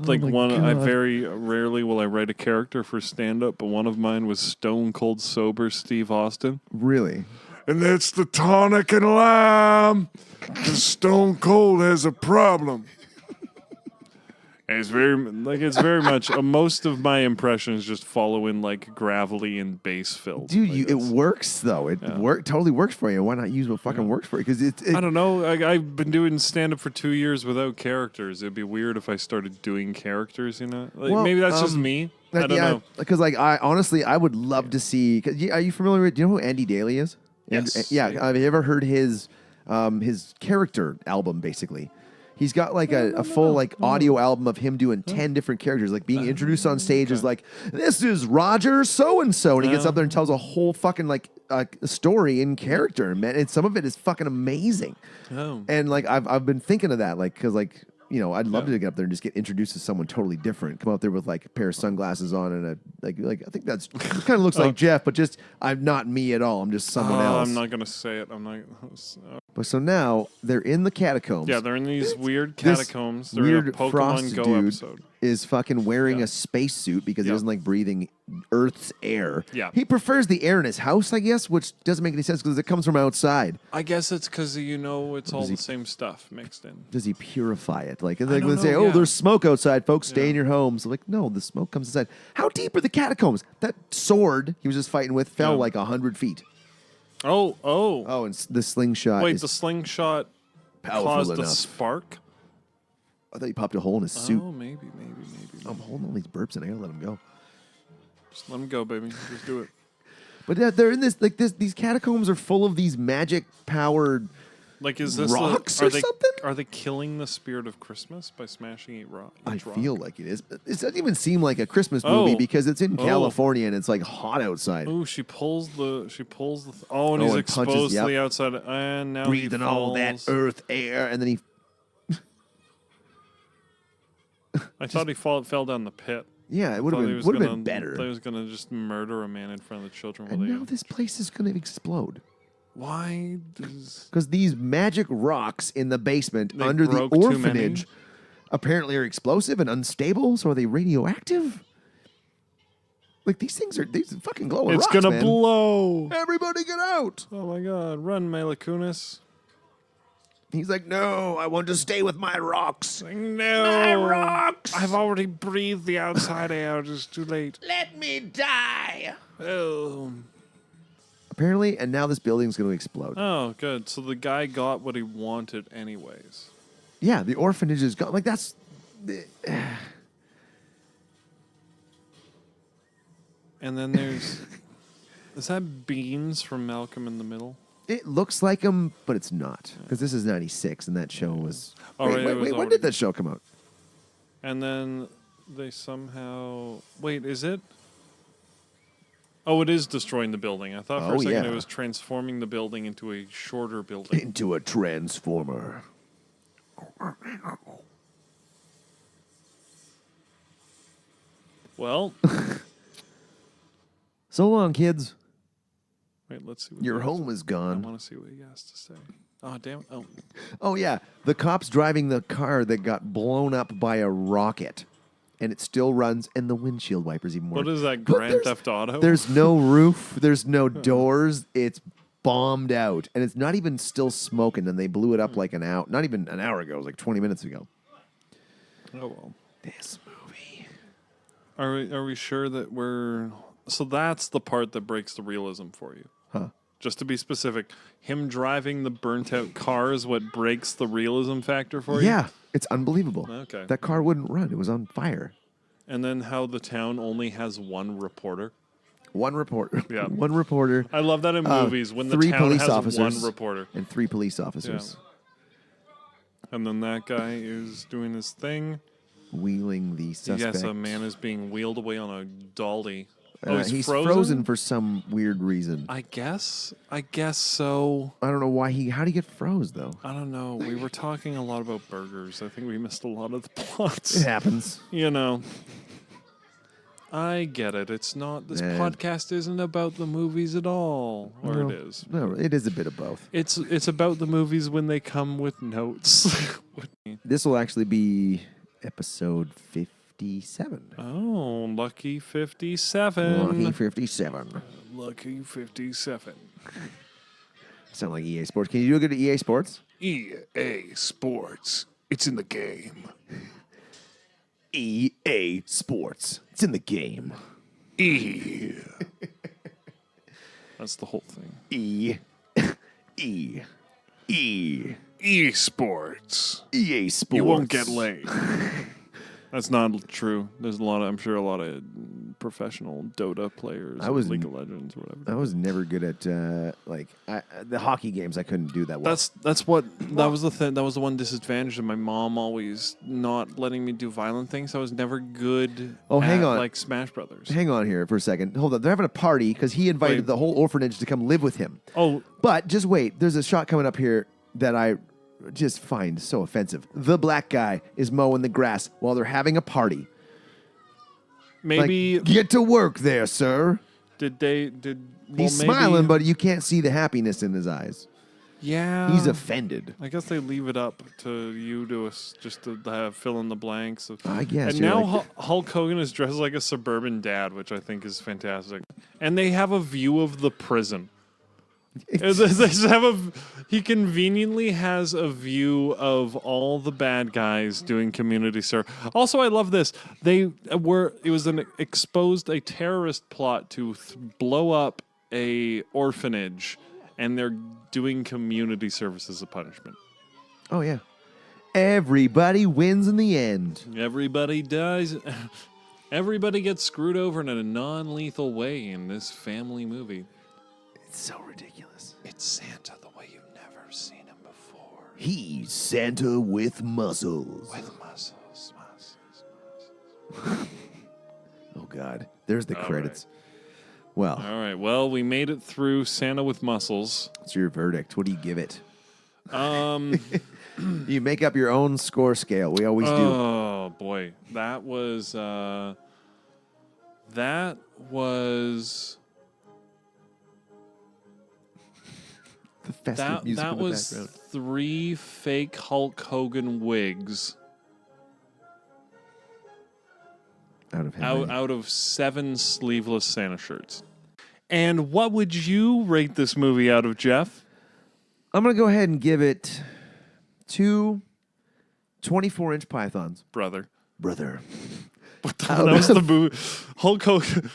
like one. I very rarely will I write a character for stand up, but one of mine was Stone Cold Sober Steve Austin. Really? And that's the tonic and lime. Because Stone Cold has a problem. And it's very much most of my impressions just follow in like gravelly and bass filled. Dude, it works though. It totally works for you. Why not use what fucking works for you? Because I don't know. I've been doing stand up for 2 years without characters. It'd be weird if I started doing characters. You know, maybe that's just me. I don't know. Because I would love to see. Are you familiar with? Do you know who Andy Daly is? Yes. Yeah. Have you ever heard his character album? Basically, He's got like a full like audio album of him doing 10 different characters, like being introduced on stage as like, this is Roger so-and-so. And he gets up there and tells a whole fucking like story in character, man. And some of it is fucking amazing. Oh. And like, I've been thinking of that, like, cause like, you know, I'd love to get up there and just get introduced to someone totally different. Come out there with like a pair of sunglasses on and a like I think that's kind of looks like Jeff, but just I'm not me at all. I'm just someone else. I'm not gonna say it. I'm not. But so now they're in the catacombs. Yeah, they're in these weird This catacombs. They're weird in a frost Pokemon Go dude episode. is fucking wearing a spacesuit because he doesn't like breathing Earth's air. Yeah. He prefers the air in his house, I guess, which doesn't make any sense because it comes from outside. I guess it's because it's all the same stuff mixed in. Does he purify it? Like, they don't say, know, oh, there's smoke outside, folks. Stay in your homes. Like, no, the smoke comes inside. How deep are the catacombs? That sword he was just fighting with fell like 100 feet. Oh. Oh, and the slingshot Wait, is the slingshot powerful caused enough. a spark? I thought he popped a hole in his suit. Oh, maybe. I'm holding all these burps and I gotta let him go. Just let him go, baby. Just do it. But yeah, they're in these catacombs are full of these magic powered Like, is this rocks are or they, something? Are they killing the spirit of Christmas by smashing each rock? I feel like it is. But it doesn't even seem like a Christmas movie because it's in California and it's like hot outside. Oh, she pulls the. And he's and exposed punches, to the outside, and now Breathing he all that falls. earth air, and then he. I thought he fell down the pit. Yeah, it would Thought have he been was would have gonna- been better. Thought he was gonna just murder a man in front of the children. And now this place is going to explode Why does because these magic rocks in the basement They under the broke too many? orphanage apparently are explosive and unstable. So are they radioactive? Like these fucking glowing it's rocks, gonna man. blow? Everybody get out! Oh my God! Run, Mila Kunis! He's like, no, I want to stay with my rocks. No, My rocks! I've already breathed the outside air. It's too late. Let me die. Oh. Apparently, and now this building's going to explode. Oh, good. So the guy got what he wanted, anyways. Yeah, the orphanage is gone. Like that's. And then there's. Is that Beans from Malcolm in the Middle? It looks like him, but it's not because this is '96, and that show was. Oh, right, it was Wait, when already- did that show come out? And then they somehow. Wait, is it? Oh, it is destroying the building. I thought for Oh, a second yeah. it was transforming the building into a shorter building. Into a transformer. Well, So long, kids. wait, let's see. What Your he has home to- is I gone. want to see what he has to say. Oh, damn it. Oh. Oh yeah, the cops driving the car that got blown up by a rocket, and it still runs, and the windshield wipers even work. What is that, But Grand there's- Theft Auto? There's no roof. There's no doors. It's bombed out, and it's not even still smoking. And they blew it up like an hour, not even an hour ago. It was like 20 minutes ago. Oh, well. This movie. Are we sure that we're... So that's the part that breaks the realism for you. Huh. Just to be specific, him driving the burnt-out car is what breaks the realism factor for you? Yeah, it's unbelievable. Okay. That car wouldn't run. It was on fire. And then how the town only has one reporter. One reporter. Yeah. One reporter. I love that in movies when the 3 town police has officers one reporter. and 3 police officers And then that guy is doing his thing. wheeling the suspect. Yes, a man is being wheeled away on a dolly. Oh, he's frozen for some weird reason. I guess so. I don't know why how'd he get froze though? I don't know. We were talking a lot about burgers. I think we missed a lot of the plots. It happens. You know. I get it. It's not. This Man. podcast isn't about the movies at all. Or No, it is. No, it is a bit of both. It's about the movies when they come with notes. This will actually be episode 57. Oh, lucky 57. Lucky 57. Lucky 57. Sound like EA Sports. Can you do a good at EA Sports? EA Sports. It's in the game. EA Sports. It's in the game. That's the whole thing. E. Esports. EA Sports. You won't get laid. That's not true. There's I'm sure a lot of professional Dota players, I was League of Legends or whatever. I was never good at the hockey games. I couldn't do that well. That was the thing. That was the one disadvantage of my mom always not letting me do violent things. I was never good. Hang at, on. like Smash Brothers. Hang on here for a second. Hold on. They're having a party because he invited Wait. the whole orphanage to come live with him. Oh, But just wait. There's a shot coming up here that I just find so offensive. The black guy is mowing the grass while they're having a party. maybe Like, get to work there, sir. did. He's maybe, smiling, but you can't see the happiness in his eyes. yeah, He's offended. I guess they leave it up to you just to have fill in the blanks. I guess. And you're now like- Hulk Hogan is dressed like a suburban dad, which I think is fantastic. And they have a view of the prison. He conveniently has a view of all the bad guys doing community service. Also, I love this. It was exposed a terrorist plot to blow up a orphanage, and they're doing community service as a punishment. Oh, yeah. Everybody wins in the end. Everybody dies. Everybody gets screwed over in a non-lethal way in this family movie. It's so ridiculous. It's Santa the way you've never seen him before. He's Santa with muscles. With muscles. Oh, God. There's the credits. Well, All right. Well, we made it through Santa with muscles. what's your verdict? What do you give it? Um. You make up your own score scale. We always do. Oh boy, that was The festive music that in the was background. 3 fake Hulk Hogan wigs Out of how many? out of 7 sleeveless Santa shirts. And what would you rate this movie out of, Jeff? I'm going to go ahead and give it 2 24-inch pythons. Brother. Brother. That was the movie. Hulk Hogan.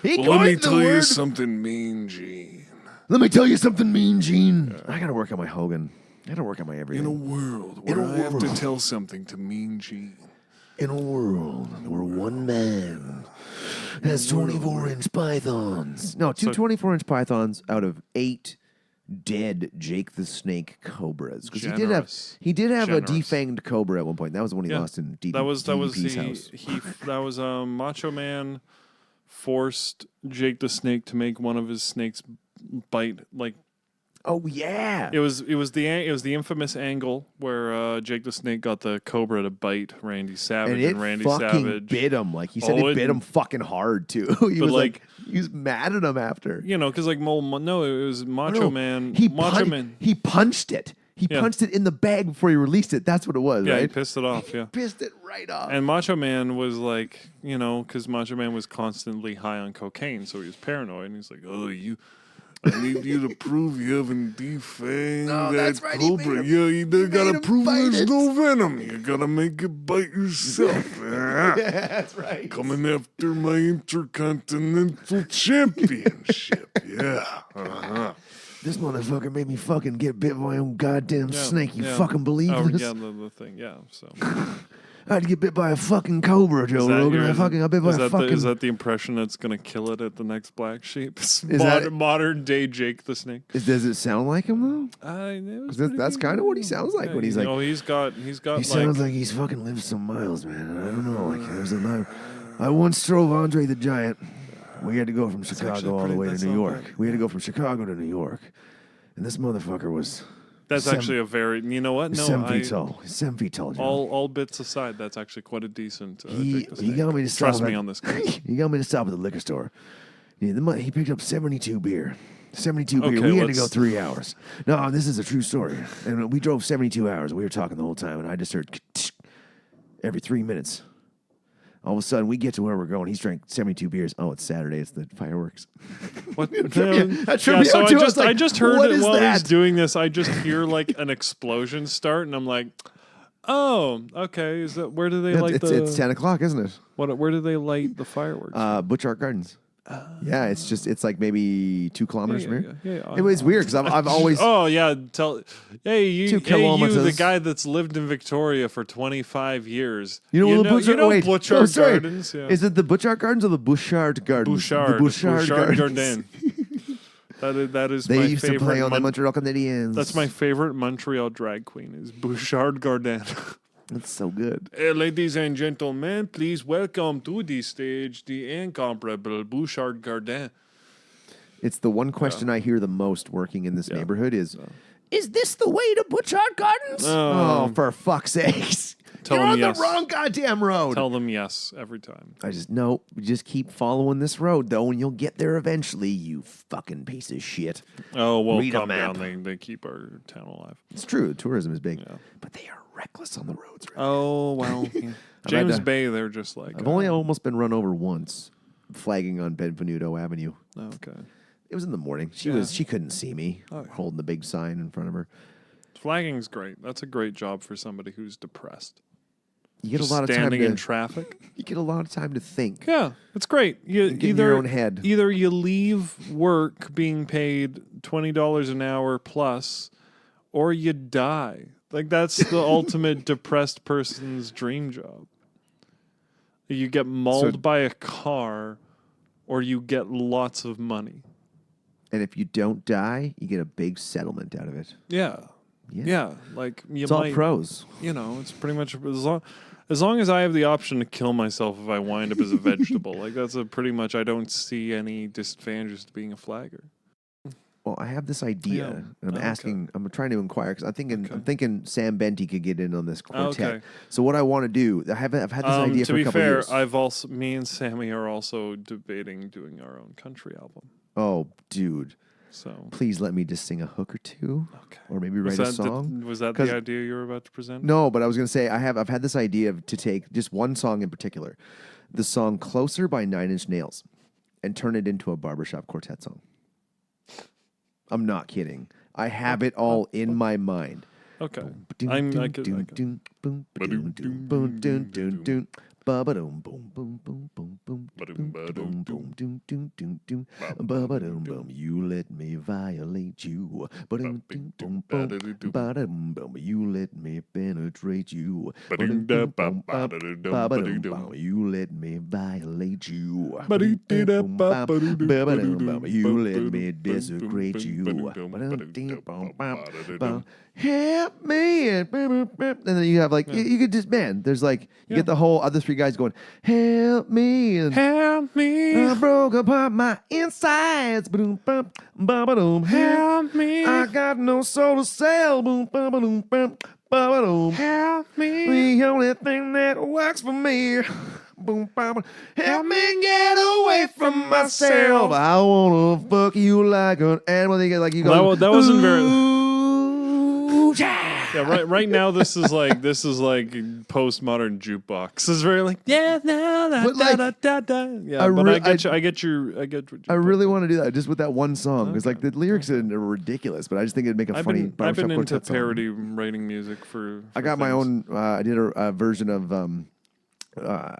He Well, let me coined the tell you word. something, Mean Gene. Let me tell you something, Mean Gene. I got to work on my Hogan. I got to work on my everything. In a world where I have to tell something to Mean Gene. In a world where one man has 24-inch pythons. No, two 24-inch pythons out of 8 dead Jake the Snake cobras. Because Generous. he did have a Generous. defanged cobra at one point. That was the one he lost in DDP's house. Macho Man forced Jake the Snake to make one of his snakes bite. Like Oh yeah. it was the infamous angle where Jake the Snake got the cobra to bite Randy Savage, And it Randy fucking Savage bit him. Like he said, Oh, it it- bit him fucking hard too. He was like, he was mad at him after. You know, because like no, it was Macho No, Man. He punched it. He Yeah. punched it in the bag before he released it. That's what it was, Yeah, he right? pissed it off. Yeah. Pissed it right off. And Macho Man was like, you know, because Macho Man was constantly high on cocaine, so he was paranoid. And he's like, "Oh, I need you to prove you haven't defanged No, that that's right, he cobra. made him- Yeah, you gotta him prove bite there's it. no venom. You gotta make it bite yourself. Yeah, that's right. Coming after my Intercontinental Championship. Yeah. Uh-huh. This motherfucker made me fucking get bit by my own goddamn Yeah, snake. You yeah. fucking believe Oh, this? yeah, the thing. Yeah. So I had to get bit by a fucking cobra, Joe Rogan. I got bit by a fucking... is that the impression that's gonna kill it at the next Black Sheep? that- Modern day Jake the Snake. Does it sound like him, though? That's kind of what he sounds like when he's like... Oh, he's got He like sounds like he's fucking lived some miles, man. I don't know. Like there's a night. I once drove Andre the Giant. We had to go from actually Chicago all the pretty- way to that's New not York. bad. We had to go from Chicago to New York, and this motherfucker was that's seven- actually a very you know what? No, 7 feet tall. 7 feet tall. Joe. all bits aside, that's actually quite a decent. he Jake the he Snake. got me to stop. Trust me at- on this. Guys. He got me to stop at the liquor store. He picked up 72 beer. 72 beer. Okay, We had to go let's- 3 hours. No, this is a true story. And we drove 72 hours. We were talking the whole time, and I just heard every 3 minutes. All of a sudden, we get to where we're going. He's drank 72 beers. Oh, it's Saturday. It's the fireworks. What? That tripped me so out, I too. I was just like, I just heard what it is while that? he's doing this. I just hear like an explosion start, and I'm like, oh, okay. Is that where do they light It's 10 o'clock, isn't it? Where do they light the fireworks? Butch Art Gardens. Yeah, it's like maybe 2 kilometers from here. Yeah. It was weird because I've always Oh yeah, hey 2 you, kilometers. the guy that's lived in Victoria for 25 years. you know wait, Butchart sorry. Gardens. Yeah. Is it the Butchart Gardens or the Bouchard Gardens? The Bouchard Gardens. Garden. that is They my used favorite. to play on the Montreal Canadiens. That's my favorite Montreal drag queen is Bouchard Garden. That's so good. Ladies and gentlemen, please welcome to the stage the incomparable Bouchard Garden. It's the one question I hear the most working in this neighborhood is this the way to Butchart Gardens? Oh, for fuck's sakes. Tell You're them on yes. the wrong goddamn road. Tell them yes every time. Just keep following this road, though, and you'll get there eventually, you fucking piece of shit. Oh, well, Read a calm map. down. They keep our town alive. It's true. Tourism is big. But they are reckless on the roads. Right? Oh, well. Yeah. James Bay, they're just like... I've only almost been run over once, flagging on Benvenuto Avenue. Okay. It was in the morning. She couldn't see me holding the big sign in front of her. Flagging's great. That's a great job for somebody who's depressed. You get Just a lot of time standing in to traffic. You get a lot of time to think. Yeah, it's great. You Get in your own head. Either you leave work being paid $20 an hour plus, or you die. Like that's the ultimate depressed person's dream job. You get mauled by a car, or you get lots of money. And if you don't die, you get a big settlement out of it. Yeah. Like you It's might, all pros. You know, it's pretty much as long as I have the option to kill myself if I wind up as a vegetable. Like that's pretty much. I don't see any disadvantages to being a flagger. Well, I have this idea, and I'm asking. I'm trying to inquire because I'm thinking Sam Benty could get in on this quartet. Okay. So what I want to do, I've had this idea to for a be couple fair, years. me and Sammy are also debating doing our own country album. Oh, dude. So Please let me just sing a hook or two, or maybe write a song. Was that the idea you were about to present? No, but I was going to say I've had this idea to take just one song in particular, the song "Closer" by 9 Inch Nails, and turn it into a barbershop quartet song. I'm not kidding. I have it all in my mind. Okay. Ba-ba-dum, boom, boom, boom, boom, boom, boom, boom, boom, doom, doom, doom, doom. Ba-ba-dum, boom, you let me violate you. Ba-dum, doom, boom, boom. Ba-dum, boom, you let me penetrate you. Ba-dum, boom, boom, ba-ba-dum, boom, you let me violate you. Ba-dum, boom, ba-ba-dum, boom, you let me desecrate you. Ba-dum, ding, boom, boom. Help me, and then you have like you could just there's like you get the whole other 3 guys going help me and Help me. I broke apart my insides. Boom, bum, ba-ba-dum. Help me. I got no soul to sell. Boom, ba-ba-dum, bum, ba-ba-dum. Help me. The only thing that works for me. Boom, ba-ba. Help me get away from myself. I wanna fuck you like an animal. They get like you go. That wasn't very. Ooh, yeah. Yeah, right now this is like postmodern jukebox. This is very like yeah, But like, yeah. I get I really want to do that just with that one song because like the lyrics are ridiculous, but I just think it'd make a funny. I've been into quartet song. parody writing music for I got my own. I did a version of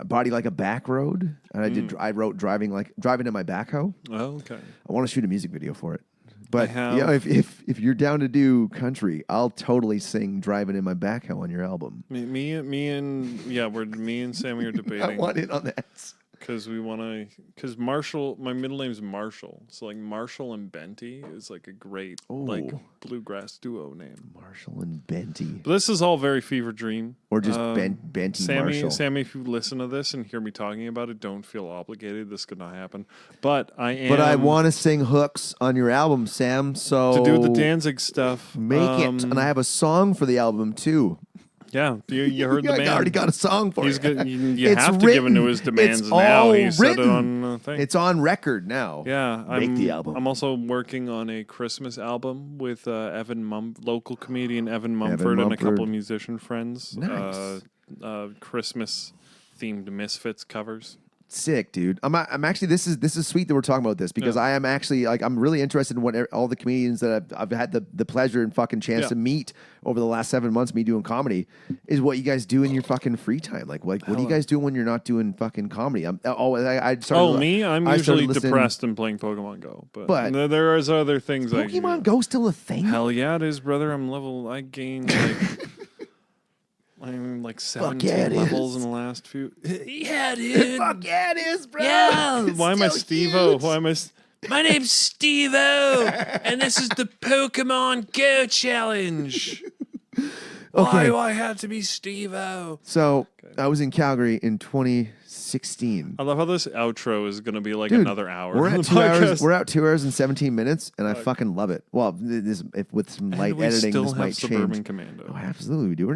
"Body Like a Back Road," and I wrote driving in my backhoe. Oh, okay. I want to shoot a music video for it. But have- yeah, if you're down to do country, I'll totally sing "Driving in My Backhoe" on your album. Me and Sammy are debating. I want it on that. Because Marshall, my middle name's Marshall, so like Marshall and Benty is like a great like bluegrass duo name. Marshall and Benty, But this is all very fever dream. or just Benty Marshall. Sammy, if you listen to this and hear me talking about it, don't feel obligated. This could not happen. But I want to sing hooks on your album, Sam. So to do the Danzig stuff. make it, and I have a song for the album too. Yeah, you heard the I man. already got a song for He's it. good. You It's have to give in to written. his demands It's now. all He said it written. on the thing. It's on record now. Yeah, Make the album. I'm also working on a Christmas album with local comedian Evan Mumford and a couple of musician friends. Nice. Christmas themed Misfits covers. Sick, dude. I'm actually this is sweet that we're talking about this because I am actually like I'm really interested in what all the comedians that I've had the pleasure and fucking chance to meet over the last 7 months, me doing comedy, is what you guys do in your fucking free time. Like what do you guys do when you're not doing fucking comedy? I started. Me? I'm I started usually listening- depressed and playing Pokemon Go, But there is other things. Pokemon Go still a thing? Hell yeah, it is, brother. I gained like. I'm like 17 levels in the last few. Yeah, dude. Fuck yeah, it is, bro. Yeah. It's Why am I still Steve-O? huge. Why am I? My name's Steve-O, and this is the Pokemon Go challenge. Why do I have to be Steve-O? So I was in Calgary in 2016. I love how this outro is going to be like Dude, another hour. We're on at the 2 hours. podcast. We're at 2 hours and 17 minutes, and I fucking love it. Well, with some And light we editing, still this have might Suburban change. Commando. Oh, absolutely, we do. You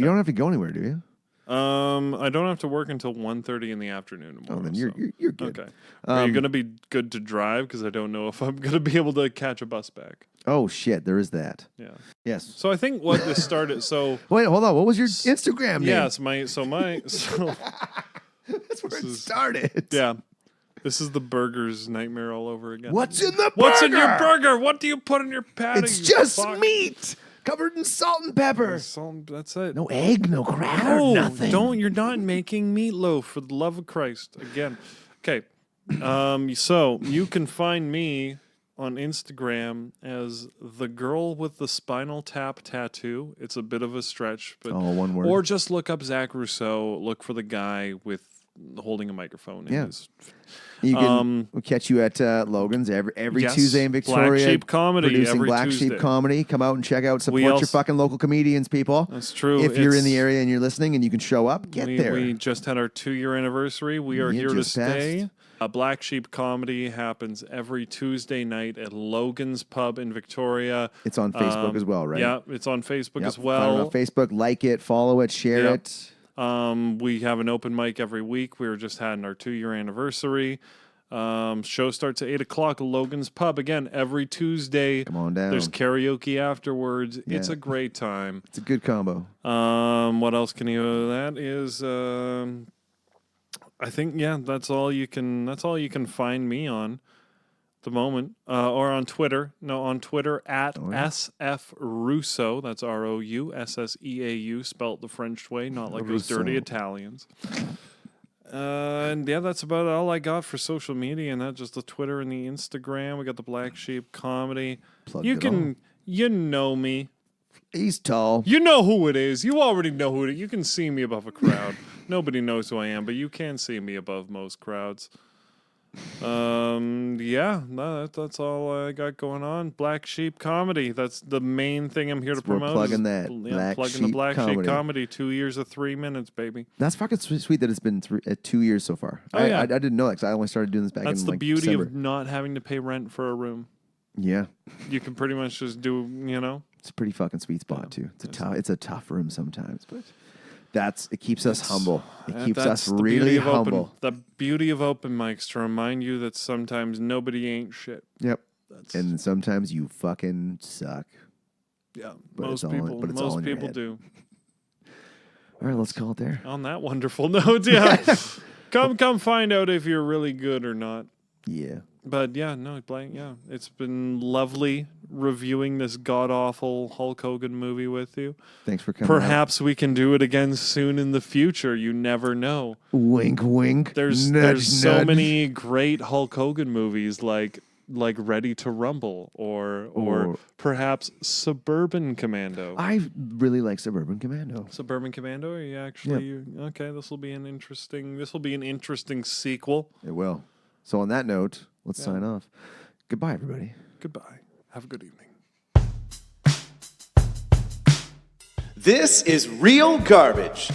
don't have to go anywhere, do you? I don't have to work until 1:30 in the afternoon tomorrow. Oh, then you're good. Okay. Are you going to be good to drive? Because I don't know if I'm going to be able to catch a bus back. Oh shit, there is that. Yeah. Yes. So I think what this started. So Wait, hold on. What was your Instagram name? yes, That's where it started. yeah. This is the burger's nightmare all over again. What's in the What's in your burger? burger? What do you put in your patty? It's you just fuck? meat covered in salt and pepper. Salt, that's it. No egg, no cracker, No, nothing. don't. You're not making meatloaf, for the love of Christ. Again. Okay. So you can find me on Instagram as the girl with the spinal tap tattoo. It's a bit of a stretch, but one word. or just look up Zach Rousseau. Look for the guy with holding a microphone. in Yeah. his- You can we'll catch you at Logan's every Yes, Tuesday in Victoria. Black Sheep Comedy producing every Black Tuesday. Sheep Comedy. Come out and check out. Support We your also- fucking local comedians, people. That's true. If you're in It's- the area and you're listening and you can show up, get there. We just had our 2-year anniversary. We are Yeah, here to just stay. passed. Black Sheep Comedy happens every Tuesday night at Logan's Pub in Victoria. It's on Facebook as well, right? Yeah, it's on Facebook Yep. as Find it well. on Facebook, like it, follow it, share Yep. it. We have an open mic every week. We were just having our 2-year anniversary. Show starts at 8 o'clock. Logan's Pub again every Tuesday. Come on down. There's karaoke afterwards. It's Yeah. a great time. It's a good combo. What else can you? That is. I think that's all you can. That's all you can find me on. The moment, or on Twitter. No, on Twitter at SF Rousseau. That's ROUSSEAU, spelt the French way, not like those dirty Rousseau. Italians. And that's about all I got for social media, and that just the Twitter and the Instagram. We got the Black Sheep Comedy. Plugged You it can, you know me. He's tall. You know who it is. You already know who it is. You can see me above a crowd. Nobody knows who I am, but you can see me above most crowds. That's all I got going on. Black Sheep Comedy. That's the main thing I'm here to We're promote. plugging is- that. Yeah, Black plugging the Sheep Black Sheep Comedy. Comedy. 2 years of 3 minutes, baby. That's fucking sweet that it's been 2 years so far. Oh, yeah. I didn't know that because I only started doing this back That's in the like beauty December. of not having to pay rent for a room. Yeah. You can pretty much just do, It's a pretty fucking sweet spot too. It's a tough room sometimes, but it keeps us humble. It keeps that's us the really beauty of humble. the beauty of open mics, to remind you that sometimes nobody ain't shit. Yep. That's, And sometimes you fucking suck. yeah, but most it's all in- people, but it's all most in your people head. do. All right, let's call it there. On that wonderful note, yeah, come find out if you're really good or not. Yeah. But it's been lovely reviewing this god awful Hulk Hogan movie with you. Thanks for coming. out. Perhaps we can do it again soon in the future. You never know. Wink, wink. There's nudge, so nudge. many great Hulk Hogan movies like Ready to Rumble or perhaps Suburban Commando. I really like Suburban Commando. Suburban Commando? Are you actually okay? This will be an interesting sequel. It will. So on that note, let's sign off. Goodbye, everybody. Goodbye. Have a good evening. This is Real Garbage.